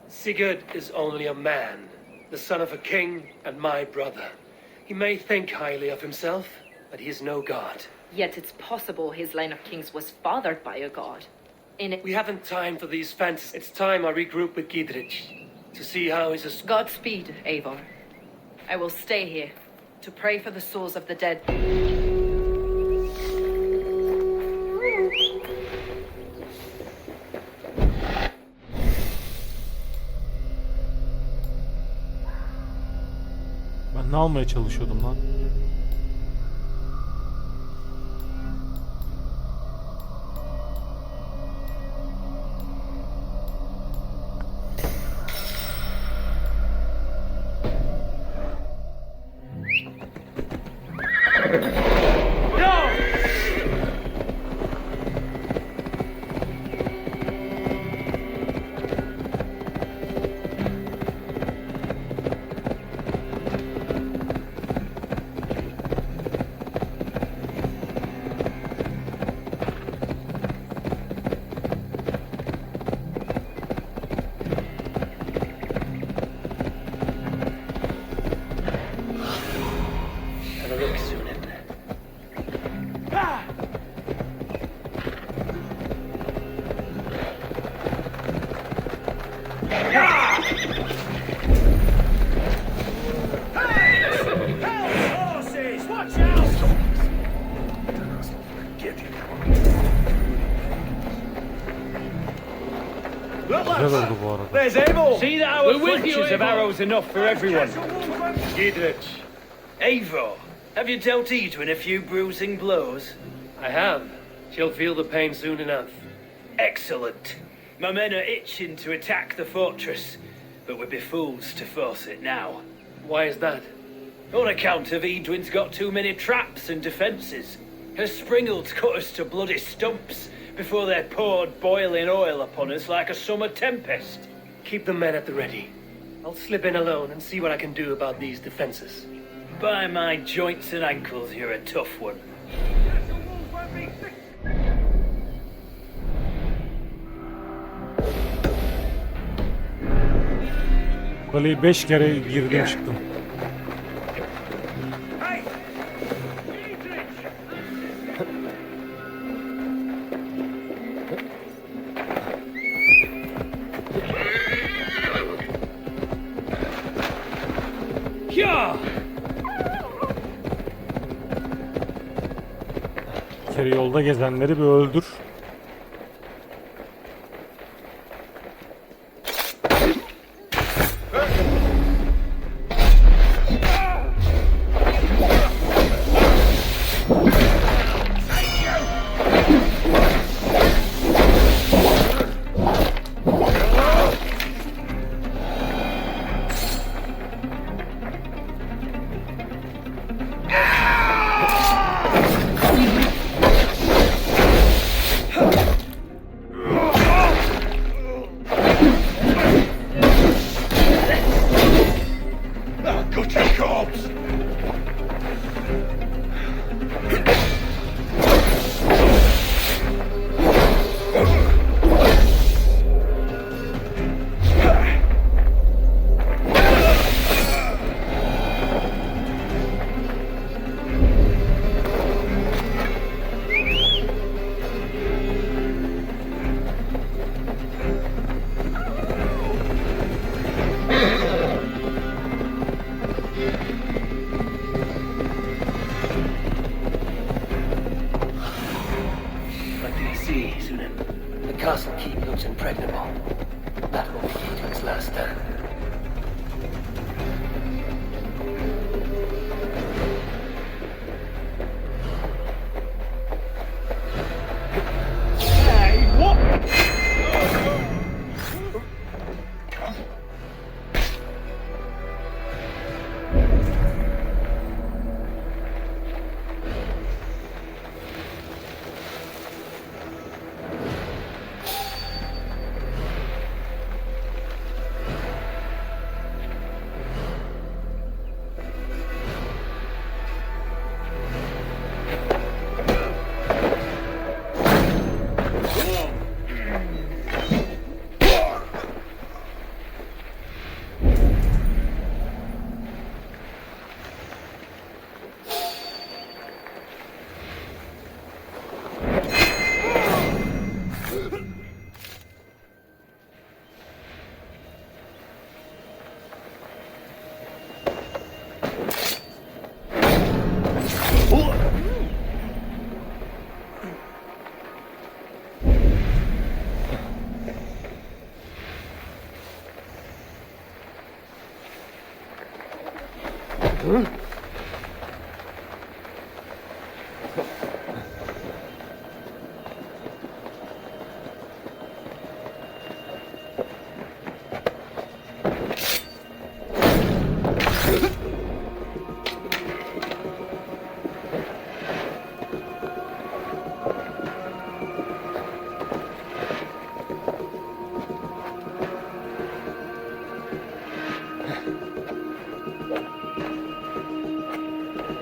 Sigurd is only a man, the son of a king and my brother. He may think highly of himself, but he is no god. Yet it's possible his line of kings was fathered by a god. We haven't time for these fantasies. It's time I regroup with Giedrich to see how his... Godspeed, Eivor. I will stay here to pray for the souls of the dead. Ben ne almaya çalışıyordum lan? There's Abel! See that our fletchers of arrows enough for everyone. Giedrich. Eivor, have you dealt Edwin a few bruising blows? I have. She'll feel the pain soon enough. Excellent. My men are itching to attack the fortress, but we'd be fools to force it now. Why is that? On account of Edwin's got too many traps and defences. Her springalds cut us to bloody stumps before they poured boiling oil upon us like a summer tempest. Keep the men at the ready. I'll slip in alone and see what I can do about these defences. By my joints and ankles, you're a tough one. Kaleyi 5 kere girdim çıktım. Bir kere yolda gezenleri bir öldür.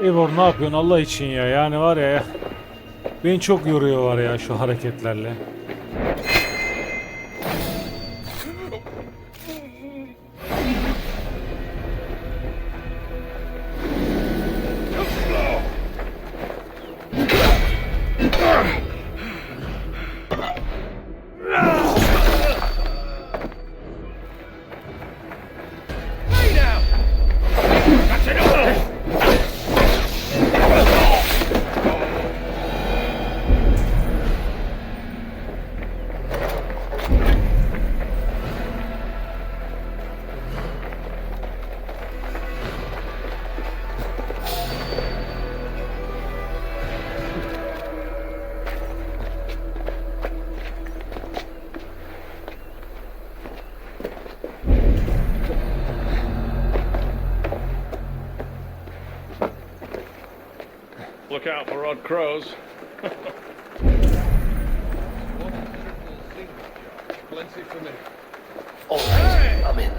Ivor ne yapıyorsun Allah için ya? Yani var ya, beni çok yoruyor var ya şu hareketlerle. Look out for odd crows. Plenty for me. All right, I'm in.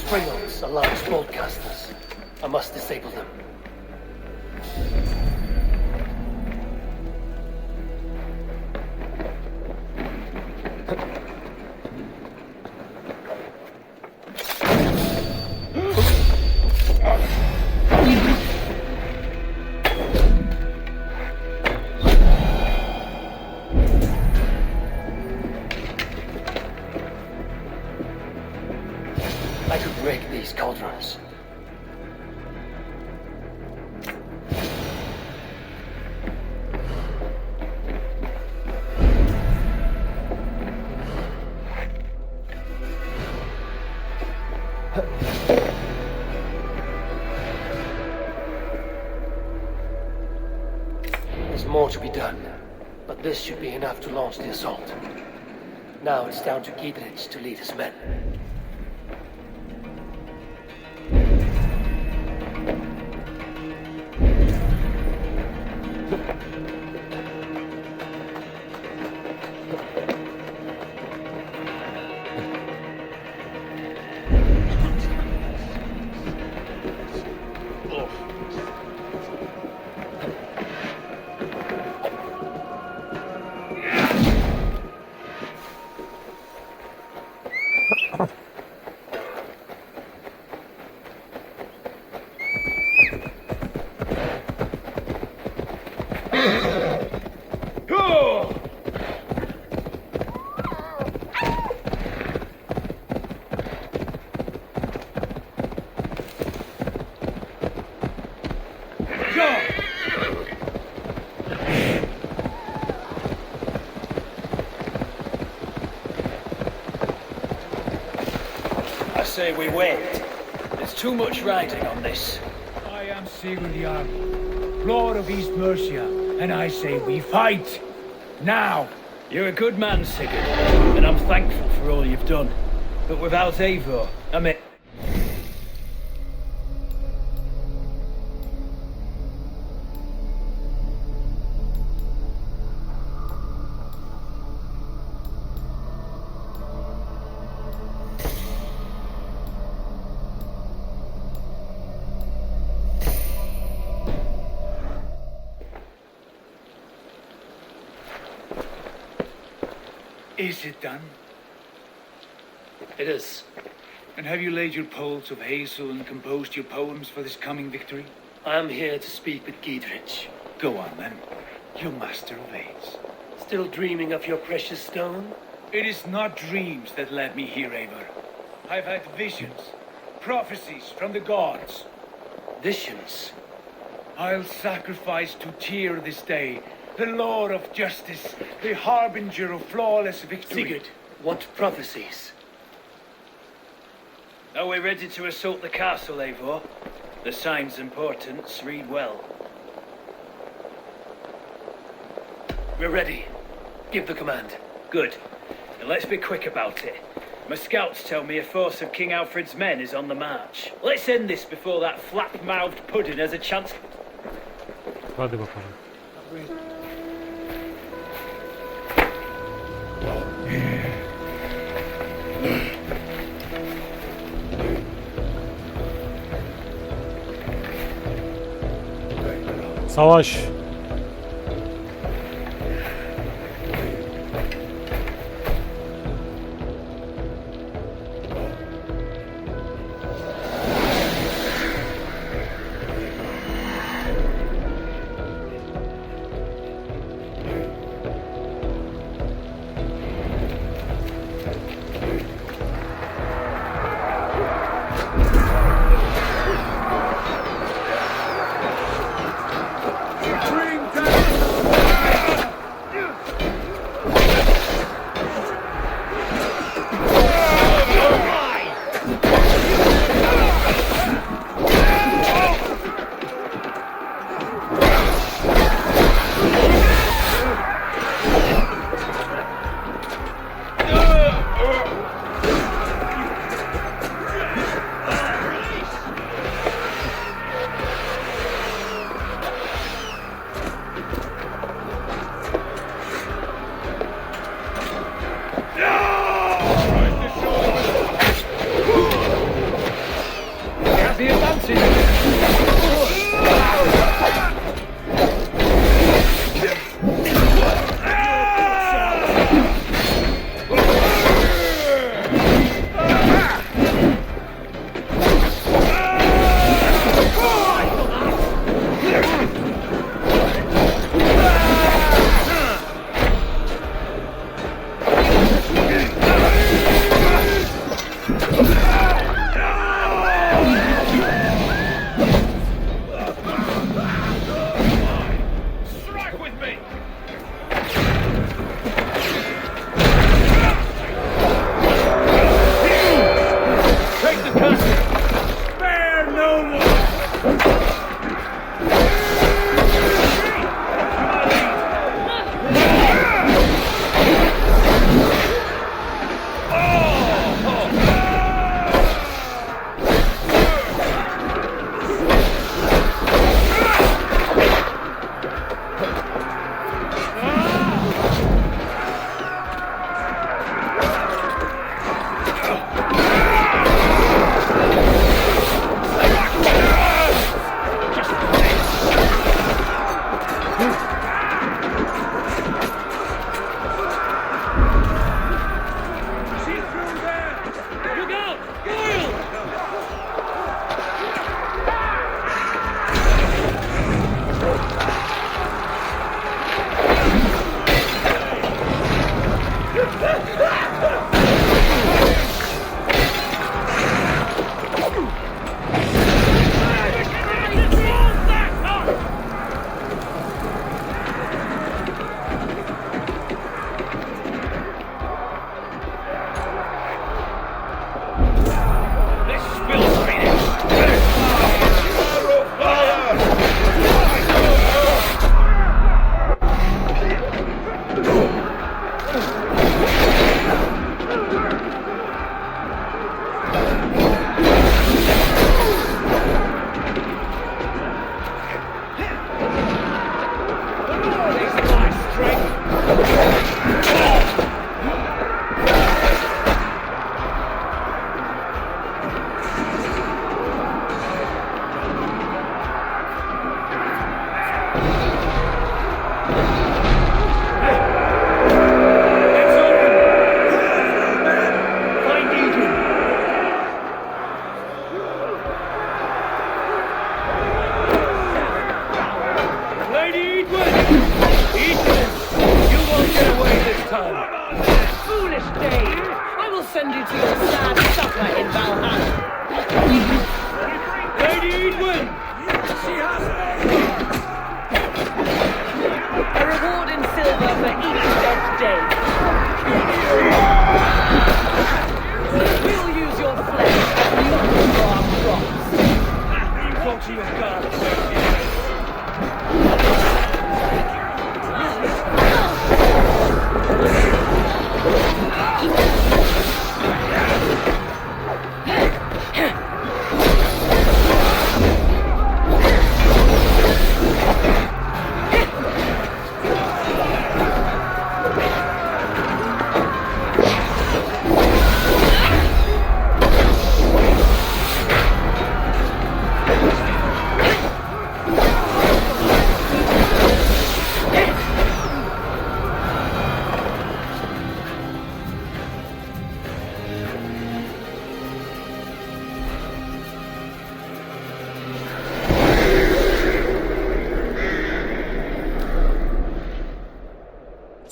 Springles are large broadcasters. I must disable them. I could break these cauldrons. There's more to be done, but this should be enough to launch the assault. Now it's down to Giedrich to lead his men. I say we wait. There's too much riding on this. I am Sigurd Jarl, Lord of East Mercia, and I say we fight! Now! You're a good man, Sigurd, and I'm thankful for all you've done. But without Eivor, I mean... Is it done? It is. And have you laid your poles of hazel and composed your poems for this coming victory? I am here to speak with Giedrich. Go on then, you master of aids. Still dreaming of your precious stone? It is not dreams that led me here, Eivor. I've had visions, prophecies from the gods. Visions? I'll sacrifice to Tyr this day, the Lord of Justice, the harbinger of flawless victory. Sigurd, what prophecies? Are we ready to assault the castle, Eivor? The signs and portents read well. We're ready. Give the command. Good. And let's be quick about it. My scouts tell me a force of King Alfred's men is on the march. Let's end this before that flap-mouthed pudding has a chance. Hadi bakalım. Savaş.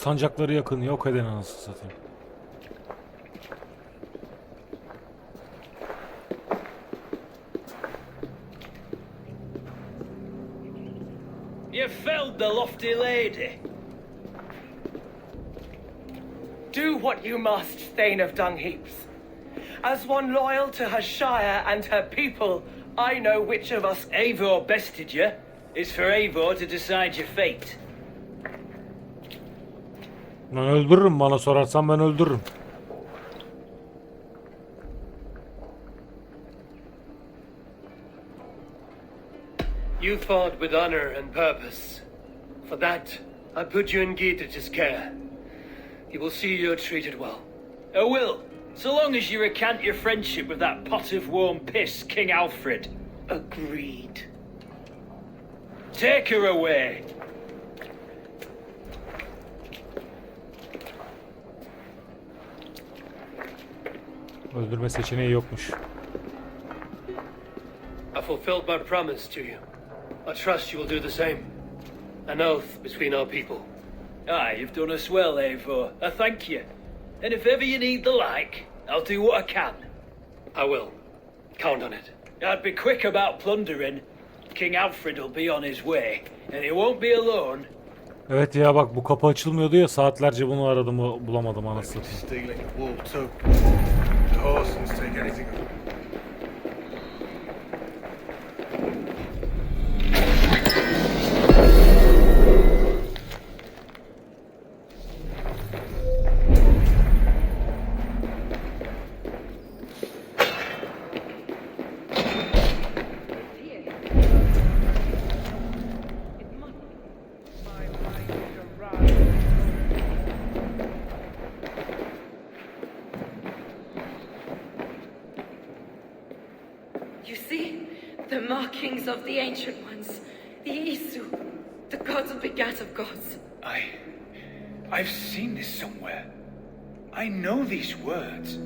sancakları yakın, yok eden anasını satayım. You felled the lofty lady. Do what you must, Thane of Dung Heaps. As one loyal to her shire and her people, I know which of us... Eivor bested you. It's for Eivor to decide your fate. Ben öldürürüm, bana sorarsan ben öldürürüm. You fought with honor and purpose. For that, I put you in Gietrich's care. He will see you're treated well. I will, so long as you recant your friendship with that pot of warm piss, King Alfred. Agreed. Take her away. Öldürme seçeneği yokmuş. I fulfilled my promise to you. I trust you will do the same. An oath between our people. Aye, you've done us well, Eivor. I thank you. And if ever you need the like, I'll do what I can. I will. Count on it. I'd be quick about plundering. King Alfred will be on his way, and he won't be alone. Evet ya, bak bu kapı açılmıyordu ya, saatlerce bunu aradım, bulamadım anasını. Stealing wool too. The Horsens take anything. You see? The markings of the Ancient Ones. The Isu. The gods of begat of gods. I've seen this somewhere. I know these words.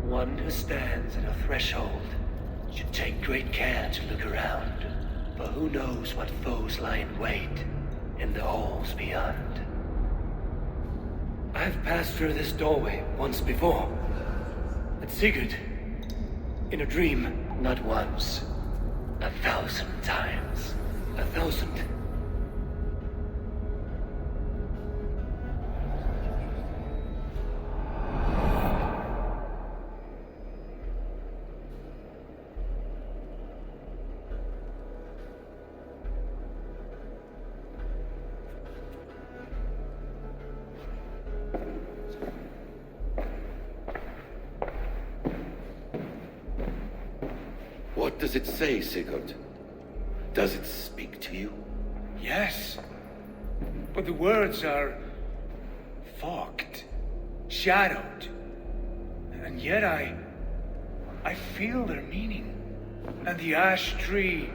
One who stands at a threshold should take great care to look around. For who knows what foes lie in wait in the halls beyond. I've passed through this doorway once before. At Sigurd. In a dream. Not once. 1,000 times. 1,000. What does it say, Sigurd? Does it speak to you? Yes. But the words are fogged, shadowed. And yet I feel their meaning. And the ash tree,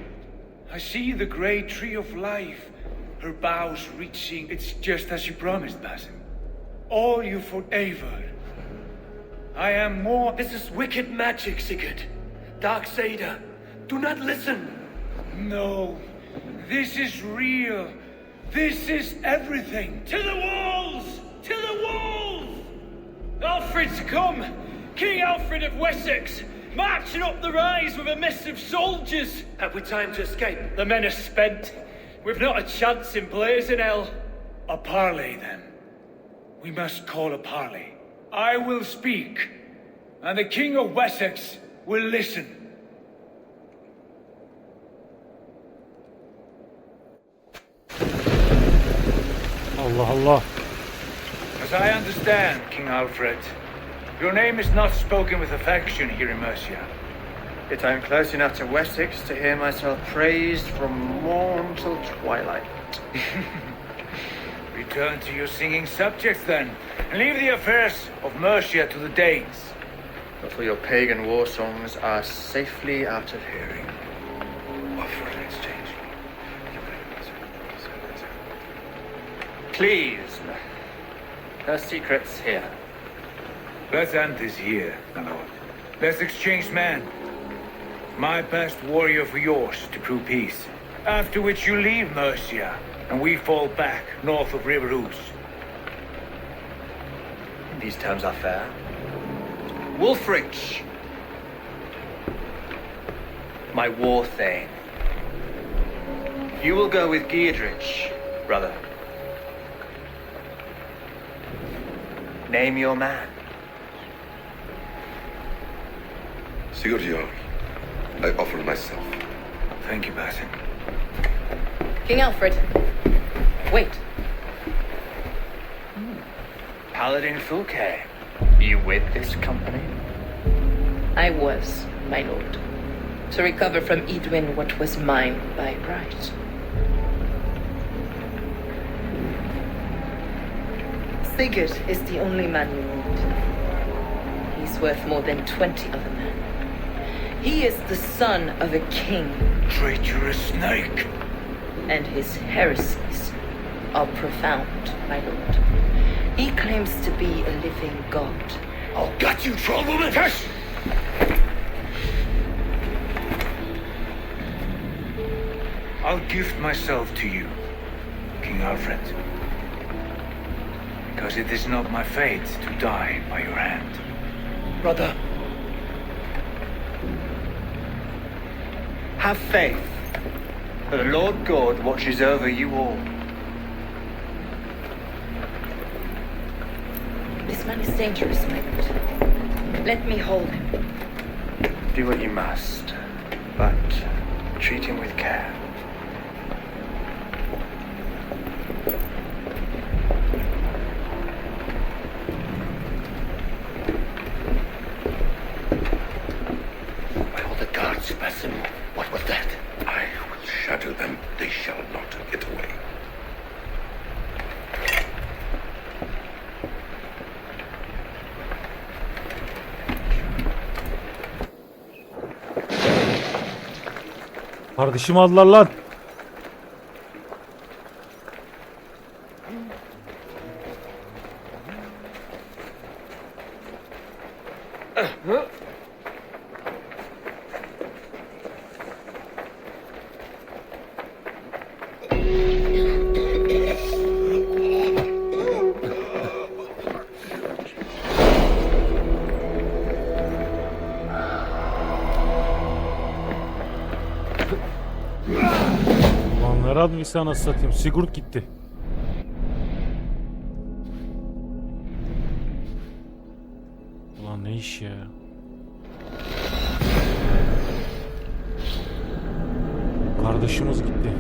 I see the great tree of life, her boughs reaching. It's just as you promised, Basim. All you for Eivor. I am more... This is wicked magic, Sigurd. Darksader, do not listen. No, this is real. This is everything. To the walls! To the walls! Alfred's come! King Alfred of Wessex! Marching up the rise with a mist of soldiers! Have we time to escape? The men are spent. We've not a chance in blazing hell. A parley, then. We must call a parley. I will speak, and the King of Wessex will listen. Allah Allah. As I understand, King Alfred, your name is not spoken with affection here in Mercia. Yet I am close enough to Wessex to hear myself praised from morn till twilight. Return to your singing subjects, then, and leave the affairs of Mercia to the Danes. But for your pagan war songs are safely out of hearing. Offer an exchange. Please, her secret's here. Let's end this here, my lord. Let's exchange men. My best warrior for yours to prove peace. After which you leave Mercia, and we fall back north of River Ouse. These terms are fair. Wulfrich, my war thane. You will go with Giedrich, brother. Name your man. Sigurd, I offer myself. Thank you, Basin. King Alfred. Wait. Paladin Fulke, you with this company? I was, my lord, to recover from Edwin what was mine by right. Sigurd is the only man you need. He's worth more than 20 other men. He is the son of a king. Traitorous snake! And his heresies are profound, my lord. He claims to be a living god. I'll gut you, troll woman! Hush! I'll gift myself to you, King Alfred. Because it is not my fate to die by your hand. Brother, have faith that the Lord God watches over you all. This man is dangerous, my lord. Let me hold him. Do what you must, but treat him with care. By all the gods, Basim, what was that? I will shatter them. They shall not get away. Kardeşimi aldılar lan. Ulan bir sana satayım. Sigurd gitti. Ulan ne iş ya? Kardeşimiz gitti.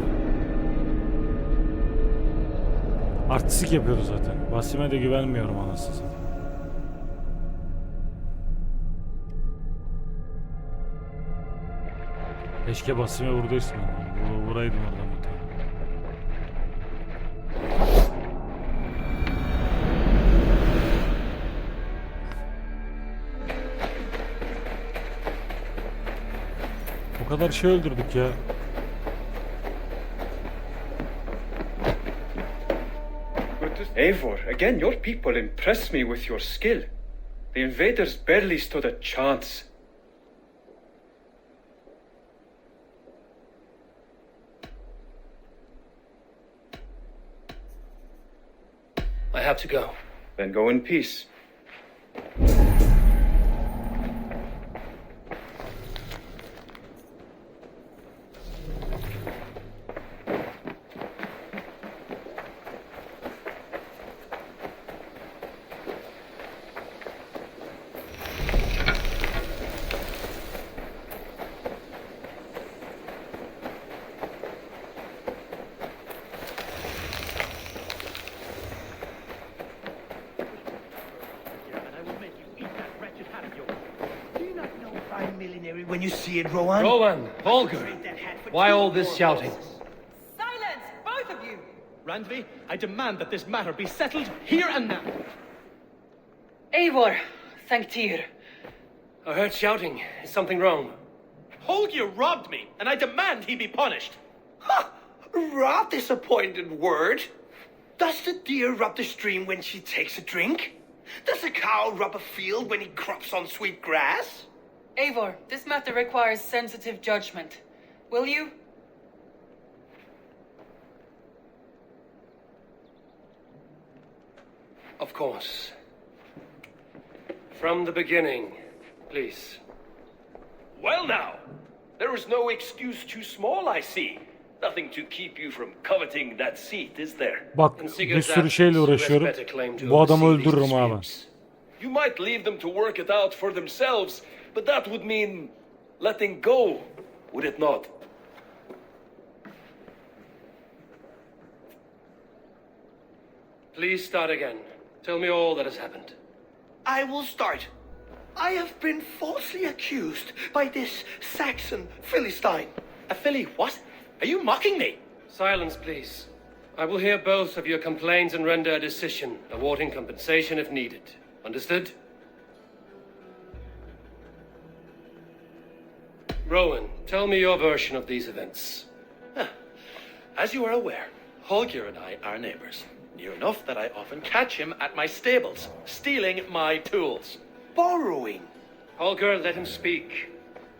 Artistik yapıyordu zaten. Basim'e de güvenmiyorum anasını satayım. Keşke Basim'e vurduysam. Vuraydım oradan muhtemelen. O kadar şey öldürdük ya. Eivor, again, your people impress me with your skill. The invaders barely stood a chance. I have to go. Then go in peace. When you see it, Rowan. Rowan, Volker, why all this shouting? Silence, both of you! Randvi, I demand that this matter be settled here and now. Eivor, Sanctyr. I heard shouting. Is something wrong? Holger robbed me, and I demand he be punished. Ha! Rot this appointed word. Does the deer rub the stream when she takes a drink? Does the cow rub a field when he crops on sweet grass? Eivor, this matter requires sensitive judgment. Will you? Of course. From the beginning, please. Well now, there is no excuse too small, I see. Nothing to keep you from coveting that seat, is there? Bak bir sürü şeyle uğraşıyorum. Bu adamı öldürürüm abi. You might leave them to work it out for themselves, but that would mean letting go, would it not? Please start again. Tell me all that has happened. I will start. I have been falsely accused by this Saxon Philistine. A Philly what? Are you mocking me? Silence, please. I will hear both of your complaints and render a decision, awarding compensation if needed. Understood? Rowan, tell me your version of these events. As you are aware, Holger and I are neighbors. Near enough that I often catch him at my stables, stealing my tools. Borrowing. Holger, let him speak.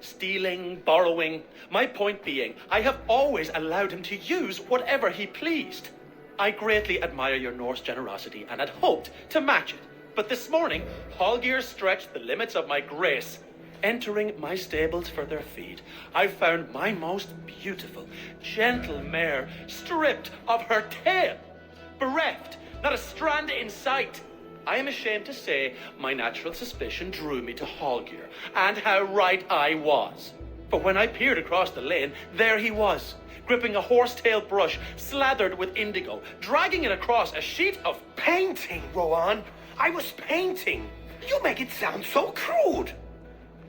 Stealing, borrowing. My point being, I have always allowed him to use whatever he pleased. I greatly admire your Norse generosity and had hoped to match it. But this morning, Holger stretched the limits of my grace. Entering my stables for their feed, I found my most beautiful, gentle mare stripped of her tail. Bereft, not a strand in sight. I am ashamed to say my natural suspicion drew me to Holger, and how right I was. For when I peered across the lane, there he was, gripping a horsetail brush slathered with indigo, dragging it across a sheet of Painting, Rowan. I was painting. You make it sound so crude.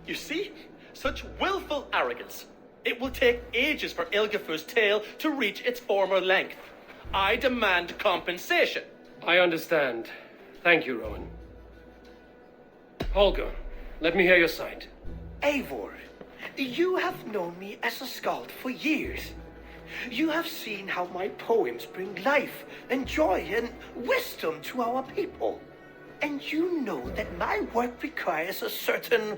You see? Such willful arrogance. It will take ages for Ilgifu's tail to reach its former length. I demand compensation. I understand. Thank you, Rowan. Holger, let me hear your side. Eivor, you have known me as a skald for years. You have seen how my poems bring life and joy and wisdom to our people. And you know that my work requires a certain,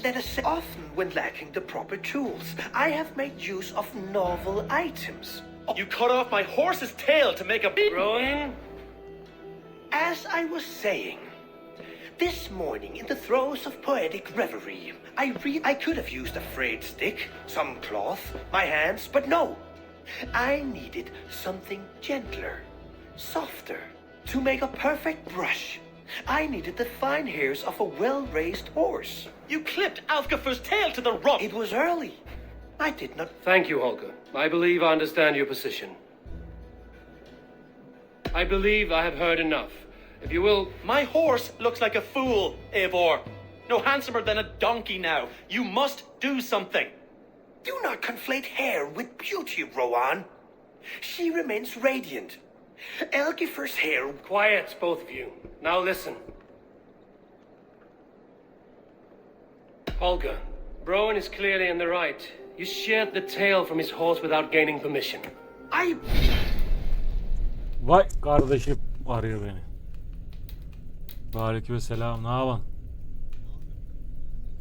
let us say, often when lacking the proper tools, I have made use of novel items. You cut off my horse's tail to make a... Rowan? As I was saying, this morning in the throes of poetic reverie, I could have used a frayed stick, some cloth, my hands, but no. I needed something gentler, softer, to make a perfect brush. I needed the fine hairs of a well-raised horse. You clipped Alfgafu's tail to the rump. It was early. I did not... Thank you, Holger. I believe I understand your position. I believe I have heard enough. If you will... My horse looks like a fool, Eivor. No handsomer than a donkey now. You must do something. Do not conflate hair with beauty, Rowan. She remains radiant. Elgifer's hair... Quiet, both of you. Now listen. Holger, Rowan is clearly in the right. You sheared the tail from his horse without gaining permission. Vay kardeşim arıyor beni. Aleykümselam. Ne yapın?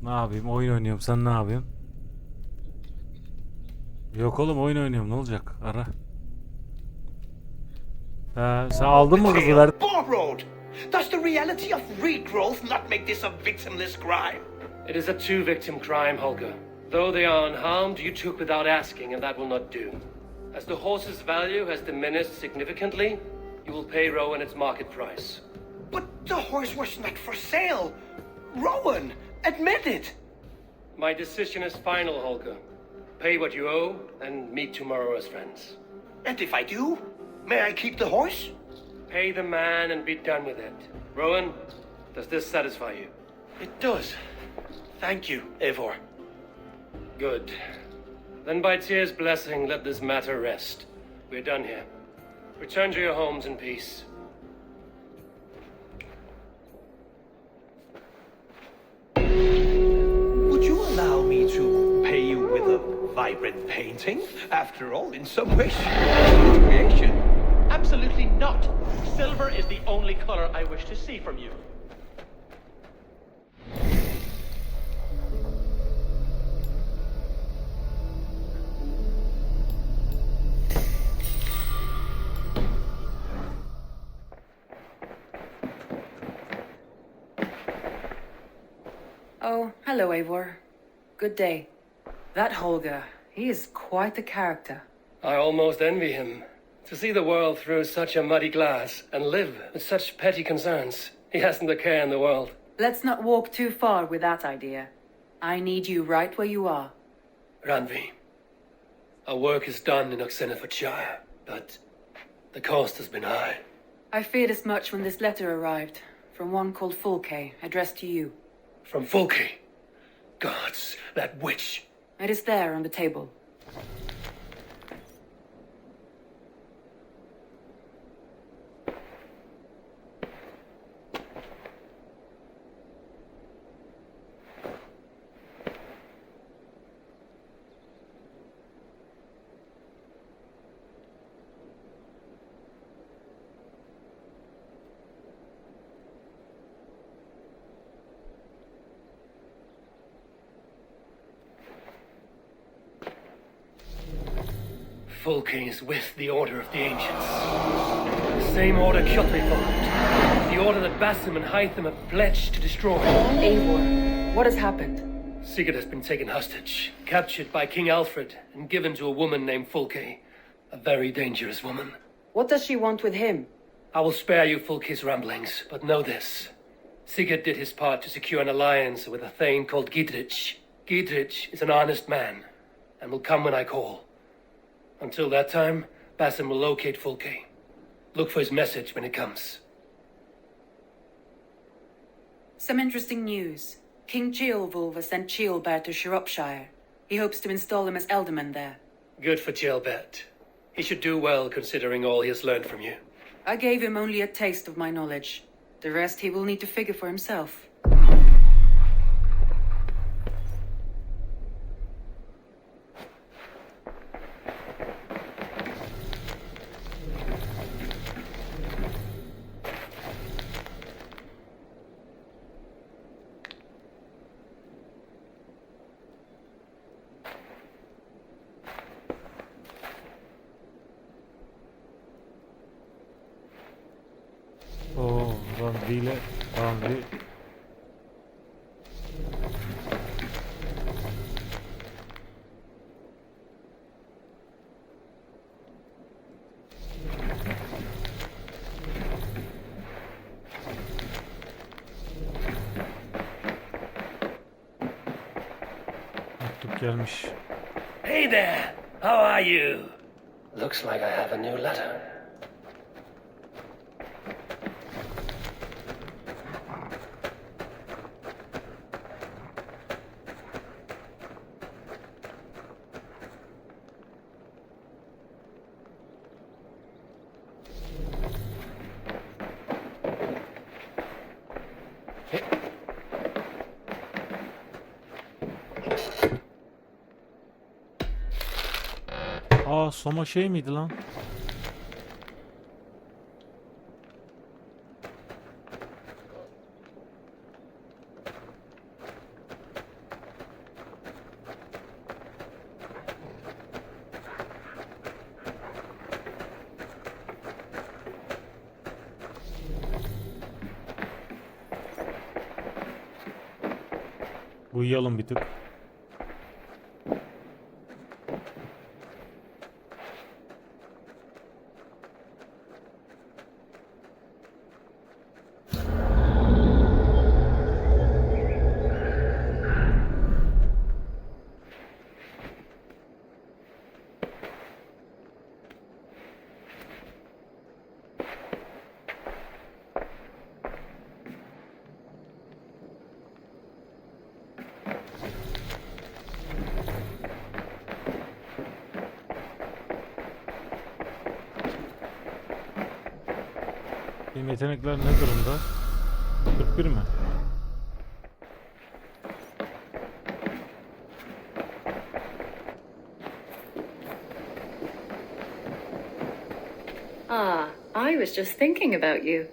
Ne yapayım? Oyun oynuyorum. Sen ne yapıyorsun? Yok oğlum, oyun oynuyorum. Ne olacak? Ara. Sen aldın mı kızı? Ver. Borrowed. Does the reality of regrowth not make this a victimless crime? It is a two-victim crime, Holger. Though they are unharmed, you took without asking, and that will not do. As the horse's value has diminished significantly, you will pay Rowan its market price. But the horse was not for sale. Rowan, admit it. My decision is final, Holger. Pay what you owe, and meet tomorrow as friends. And if I do, may I keep the horse? Pay the man and be done with it. Rowan, does this satisfy you? It does. Thank you, Eivor. Good. Then by Tyr's blessing, let this matter rest. We're done here. Return to your homes in peace. Would you allow me to pay you with a vibrant painting? After all, in some ways, creation. Absolutely not. Silver is the only color I wish to see from you. Oh, hello, Eivor. Good day. That Holger, he is quite the character. I almost envy him. To see the world through such a muddy glass and live with such petty concerns. He hasn't a care in the world. Let's not walk too far with that idea. I need you right where you are. Ranvi, our work is done in Oxenfordshire, but the cost has been high. I feared as much when this letter arrived, from one called Fulke, addressed to you. From Fulke? Gods, that witch. It is there on the table. Fulke is with the Order of the Ancients. The same order Kjotri followed. The order that Basim and Hytham have pledged to destroy. Eivor, what has happened? Sigurd has been taken hostage, captured by King Alfred, and given to a woman named Fulke. A very dangerous woman. What does she want with him? I will spare you Fulke's ramblings, but know this. Sigurd did his part to secure an alliance with a thane called Gidrich. Gidrich is an honest man, and will come when I call. Until that time, Basim will locate Fulke. Look for his message when it comes. Some interesting news. King Ceolwulf has sent Ceolbert to Shropshire. He hopes to install him as Elderman there. Good for Ceolbert. He should do well considering all he has learned from you. I gave him only a taste of my knowledge. The rest he will need to figure for himself. Ranvi. Mektup gelmiş. Hey there! How are you? Looks like I have a new letter. Aa, Soma şey miydi lan? Uyuyalım bir tık. Benim yetenekler ne durumda? 41 mi? Ah, I was just thinking about you.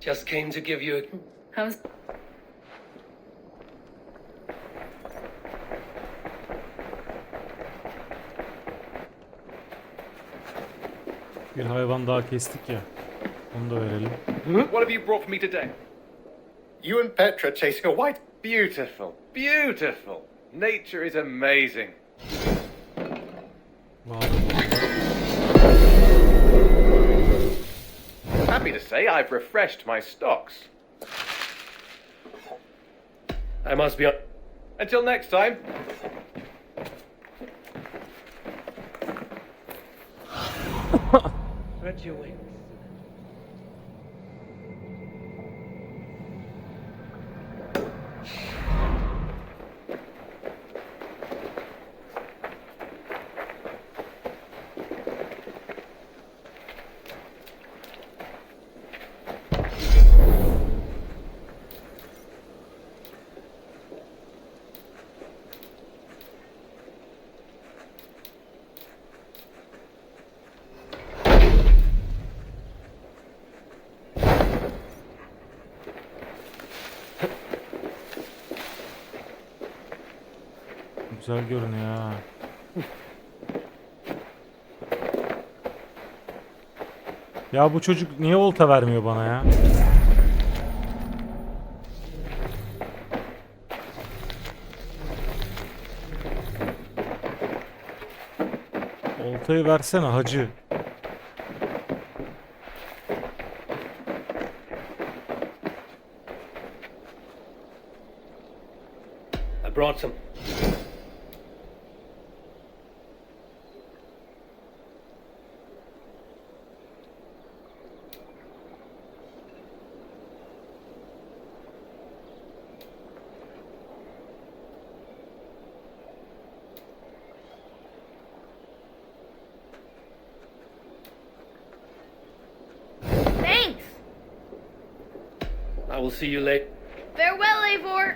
Just came to give you a... How's... Bir hayvan daha kestik ya. Onu da verelim. What have you brought for me today? You and Petra chasing a white. Beautiful, beautiful. Nature is amazing. Happy to say I've refreshed my stocks. I must be on. Until next time. Spread your wings. Güzel görünüyor ha. Ya bu çocuk niye olta vermiyor bana ya? Oltayı versene hacı. I brought some. Thanks! I will see you later. Farewell, Eivor!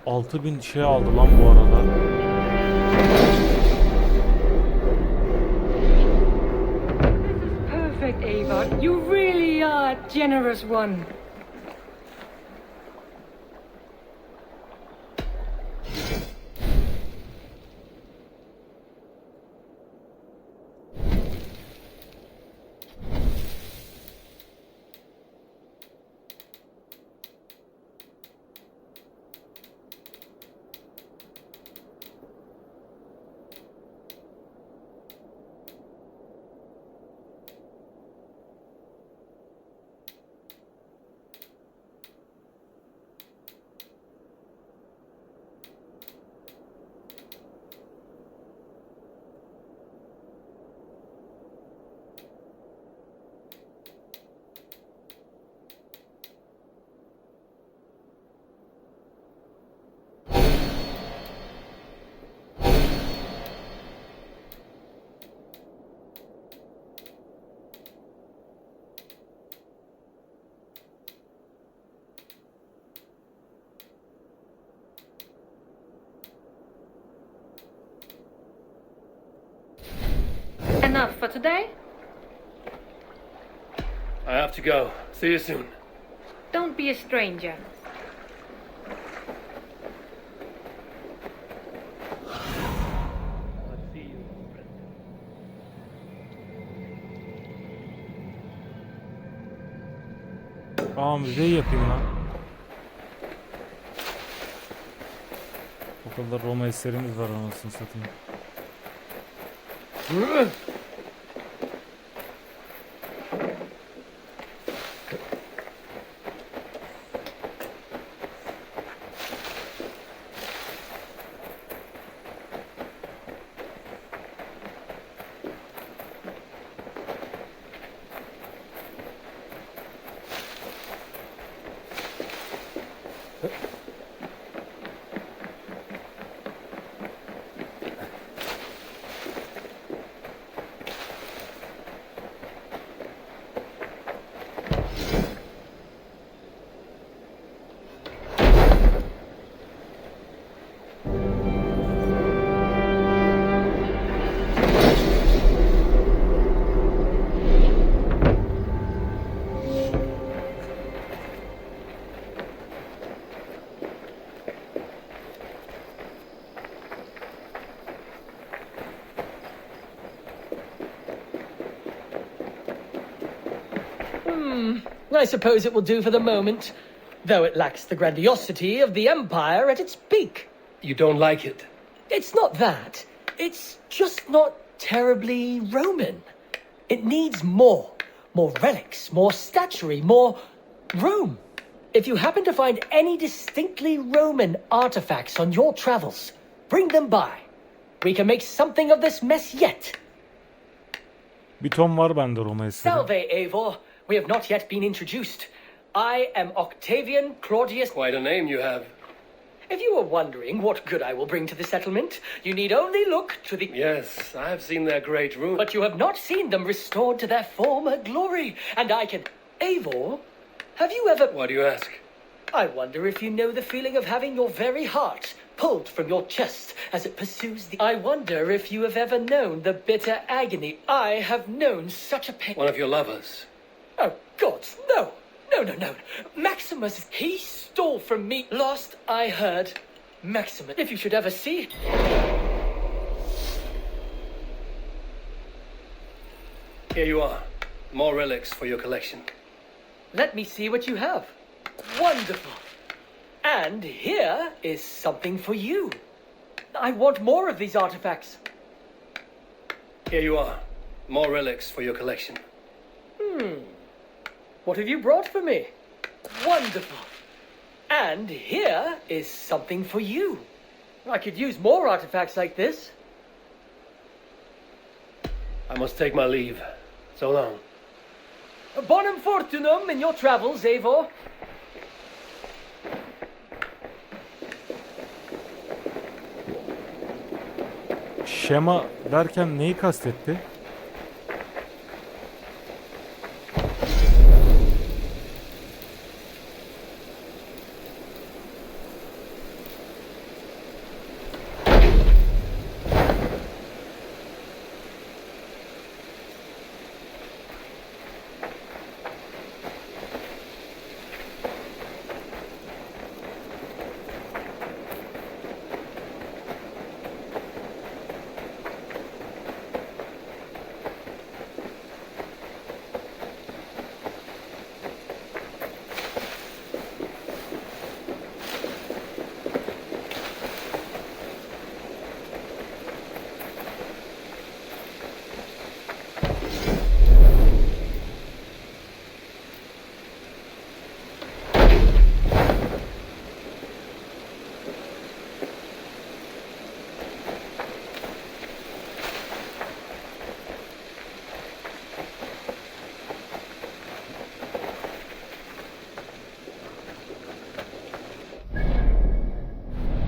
...6000 şey aldı lan bu arada. Perfect, Eivor. You really are a generous one. Enough for today? I have to go. See you soon. Don't be a stranger. Aa müzeyi yapayım lan. O kadar Roma eserimiz var anasını satayım. I suppose it will do for the moment, though it lacks the grandiosity of the Empire at its peak. You don't like it? It's not that. It's just not terribly Roman. It needs more. More relics, more statuary, more Rome. If you happen to find any distinctly Roman artifacts on your travels, bring them by. We can make something of this mess yet. Bir ton var bende Roma eseri. Salve, Eivor. We have not yet been introduced. I am Octavian Claudius. Quite a name you have. If you are wondering what good I will bring to the settlement, you need only look to the... Yes, I have seen their great ruins. But you have not seen them restored to their former glory, and I can... Eivor, have you ever... Why do you ask? I wonder if you know the feeling of having your very heart pulled from your chest as it pursues the... I wonder if you have ever known the bitter agony. I have known such a pain. One of your lovers. Oh, gods, no! No. Maximus, he stole from me. Last I heard, Maximus, if you should ever see... Here you are. More relics for your collection. Let me see what you have. Wonderful. And here is something for you. I want more of these artifacts. Here you are. More relics for your collection. What have you brought for me? Wonderful. And here is something for you. I could use more artifacts like this. I must take my leave. So long. Bonum fortunum in your travels, Eivor. Şema derken neyi kastetti?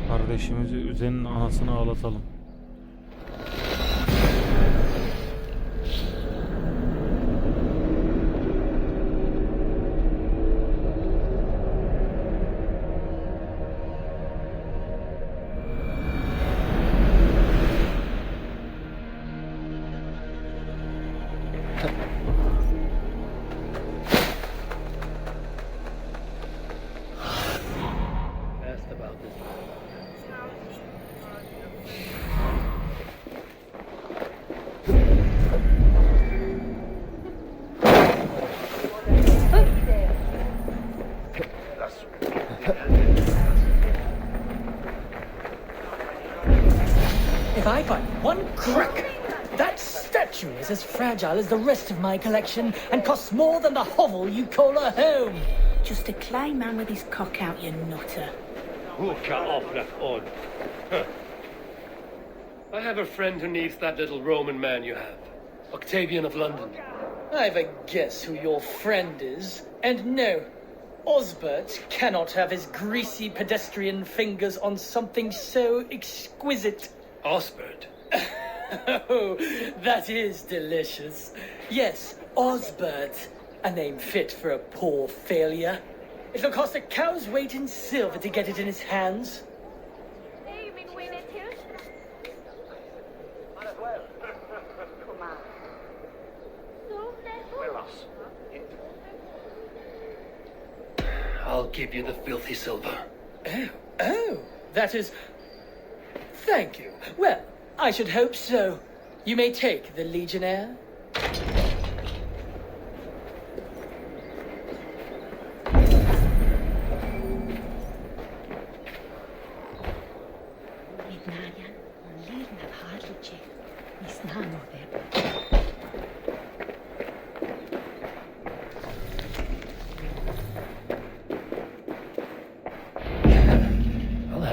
Kardeşimizi üzenin anasını ağlatalım. If I find one crack, that statue is as fragile as the rest of my collection and costs more than the hovel you call a home. Just a clay man with his cock out, you nutter. Hook off that on. I have a friend who needs that little Roman man you have. Octavian of London. I've a guess who your friend is. And no, Osbert cannot have his greasy pedestrian fingers on something so exquisite. Osbert? Oh, that is delicious. Yes, Osbert. A name fit for a poor failure. It'll cost a cow's weight in silver to get it in his hands. I'll give you the filthy silver. Oh, that is... Thank you. Well, I should hope so. You may take the Legionnaire.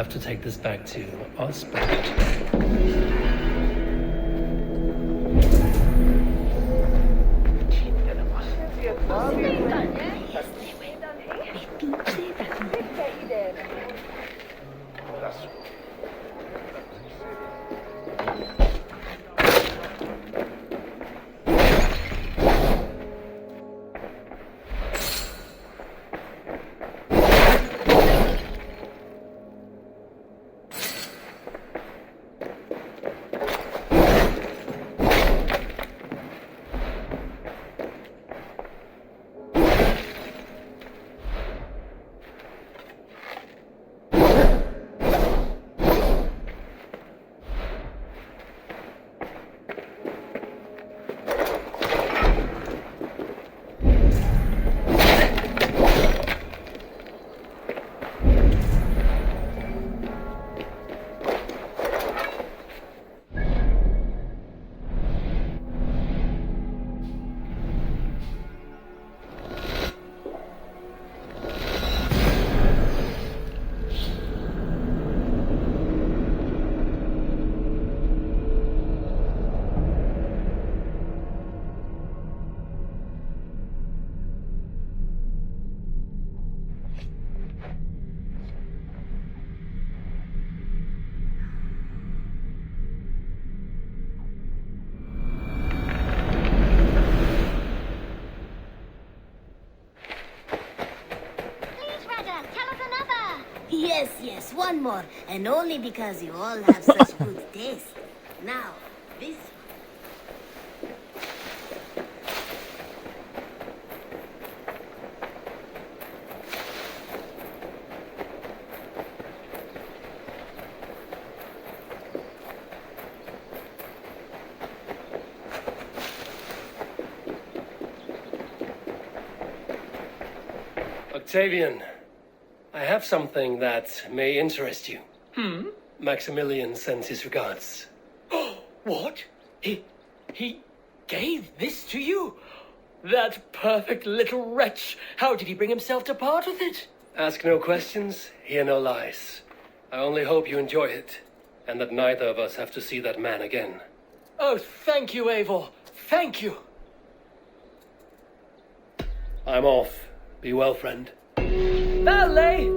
have to take this back to Osbert. Yes, one more. And only because you all have such good taste. Now, this... Octavian, I have something that may interest you. Maximilian sends his regards. What? He gave this to you? That perfect little wretch. How did he bring himself to part with it? Ask no questions, hear no lies. I only hope you enjoy it, and that neither of us have to see that man again. Oh, thank you, Eivor. Thank you. I'm off. Be well, friend. Valet!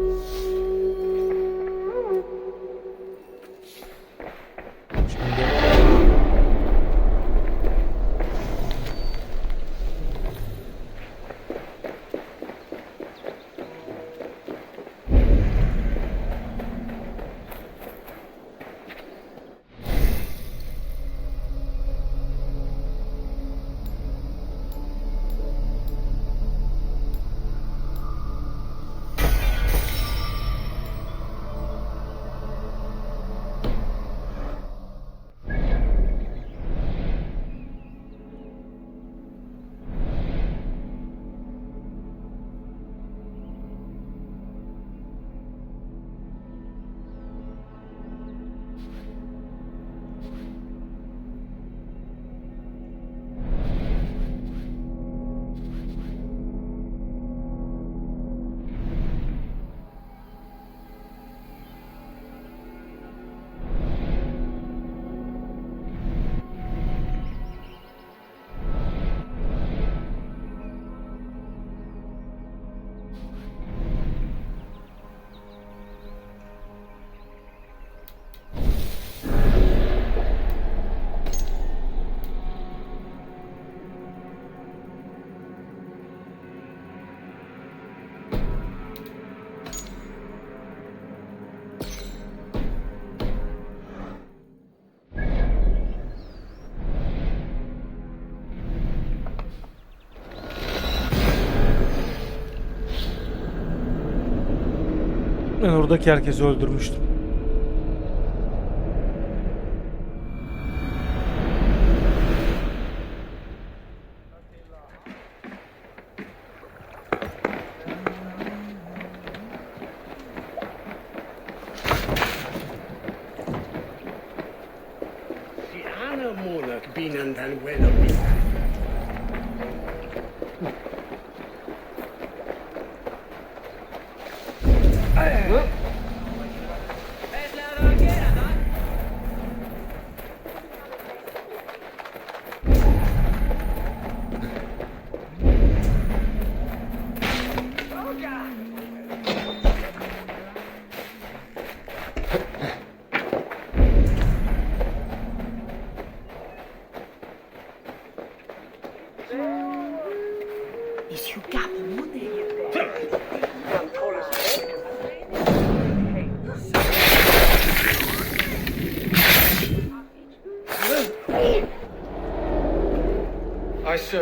Ben oradaki herkesi öldürmüştüm.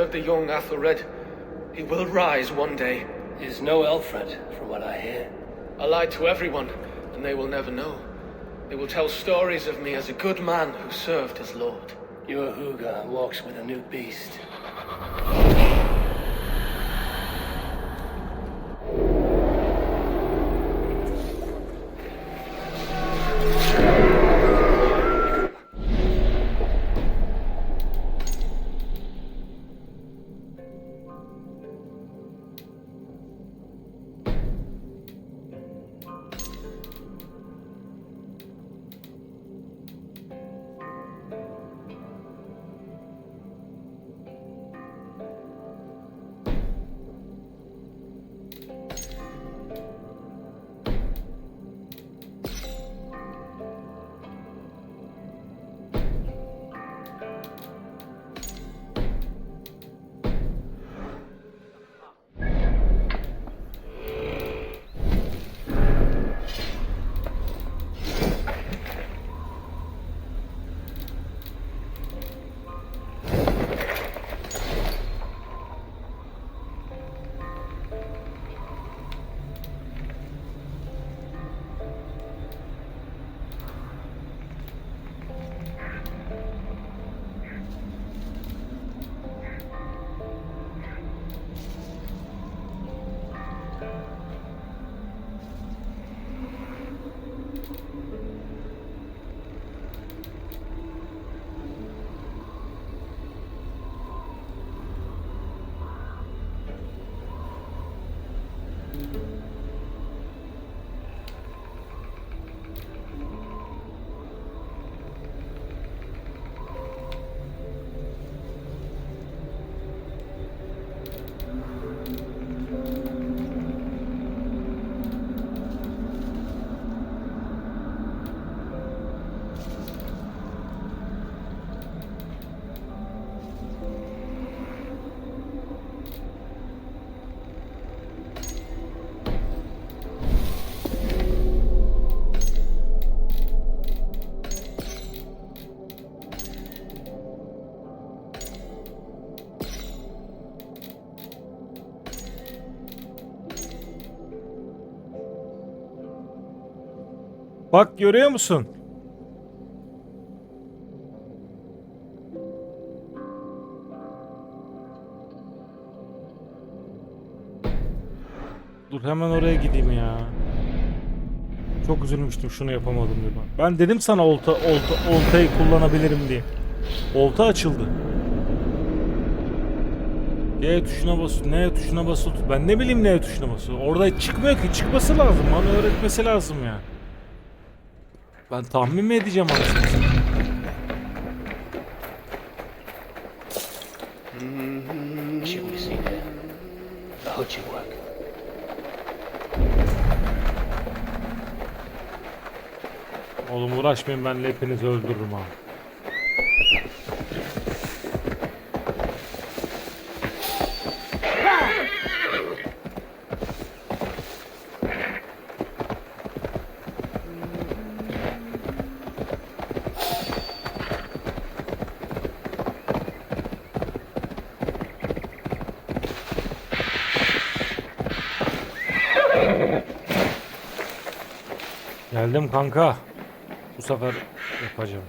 served the young Athelred. He will rise one day. He's no Alfred, from what I hear. I lied to everyone, and they will never know. They will tell stories of me as a good man who served his lord. Your Hooga walks with a new beast. Bak görüyor musun? Dur hemen oraya gideyim ya. Çok üzülmüştüm şunu yapamadım diye. Ben dedim sana oltayı kullanabilirim diye. Olta açıldı. G tuşuna basıl, N tuşuna basıl. Ben ne bileyim N tuşuna basıl. Orada çıkmıyor ki, çıkması lazım. Bana öğretmesi lazım ya. Ben tahmin mi edeceğim anasını? Shouldn't be seen here. The hood should work. Oğlum uğraşmayın, ben hepinizi öldürürüm ha. Geldim kanka. Bu sefer yapacağım.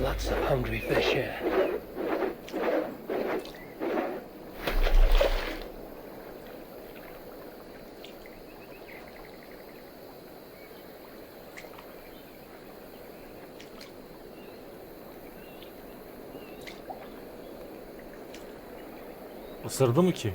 Lots of hungry fish here. Isırdı mı ki?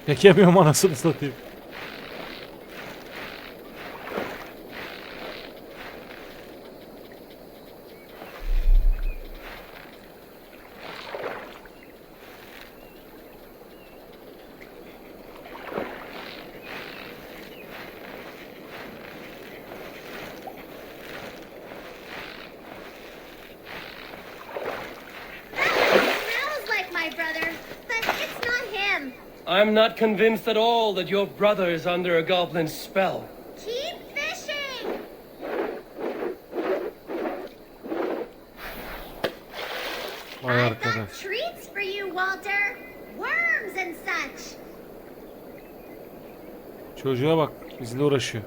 Pek yemiyorum anasını satayım. Smells like my brother, but it's not him. I'm not convinced at all that your brother is under a goblin spell. Keep fishing! Vay I've got arkadaş. treats for you, Walter. Worms and such. Çocuğa bak, bizle uğraşıyor.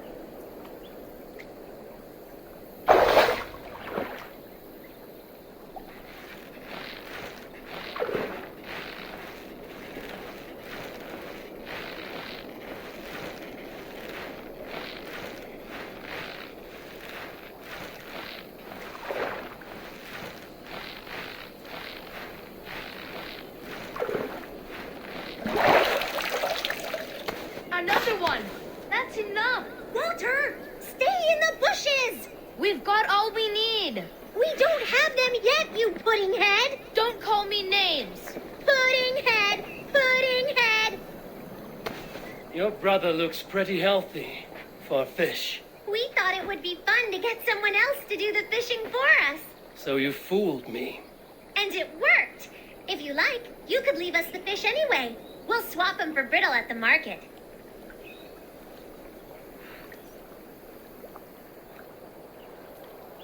Another one! That's enough. Walter, stay in the bushes. We've got all we need! We don't have them yet, you pudding head. Don't call me names! Pudding head, pudding head. Your brother looks pretty healthy for fish. We thought it would be fun to get someone else to do the fishing for us. So you fooled me. And it worked. If you like, you could leave us the fish anyway. We'll swap them for brittle at the market.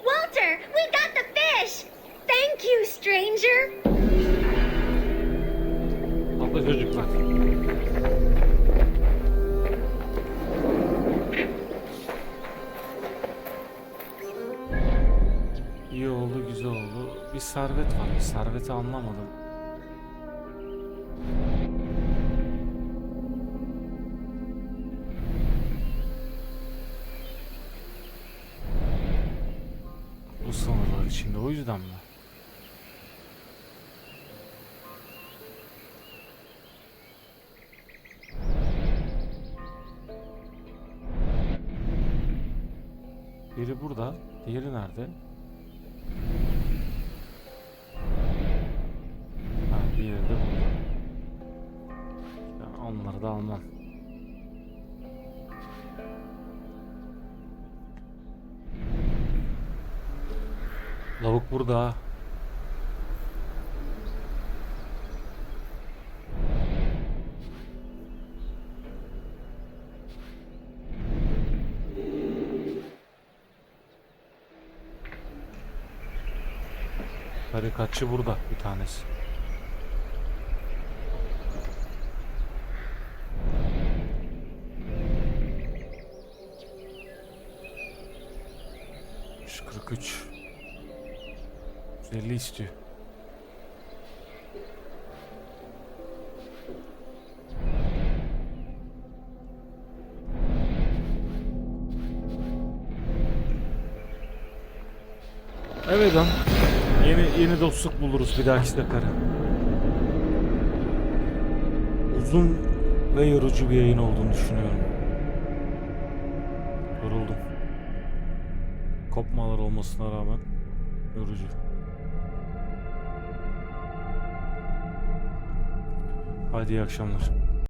Walter, we got the fish! Thank you, stranger. Abla çocuklar. İyi oldu, güzel oldu. Bir servet var. Bir serveti anlamadım. Bu sınırlar içinde o yüzden mi? Biri burada, diğeri nerede? Ha, diğeri de burada. Yani onları da almam. Lavuk burada. Tarikatçı burada bir tanesi. Şu 43. 150 istiyor. Evet lan. Yeni dostluk buluruz bir dahaki sefere. Uzun ve yorucu bir yayın olduğunu düşünüyorum. Yoruldum. Kopmalar olmasına rağmen yorucu. Hadi iyi akşamlar.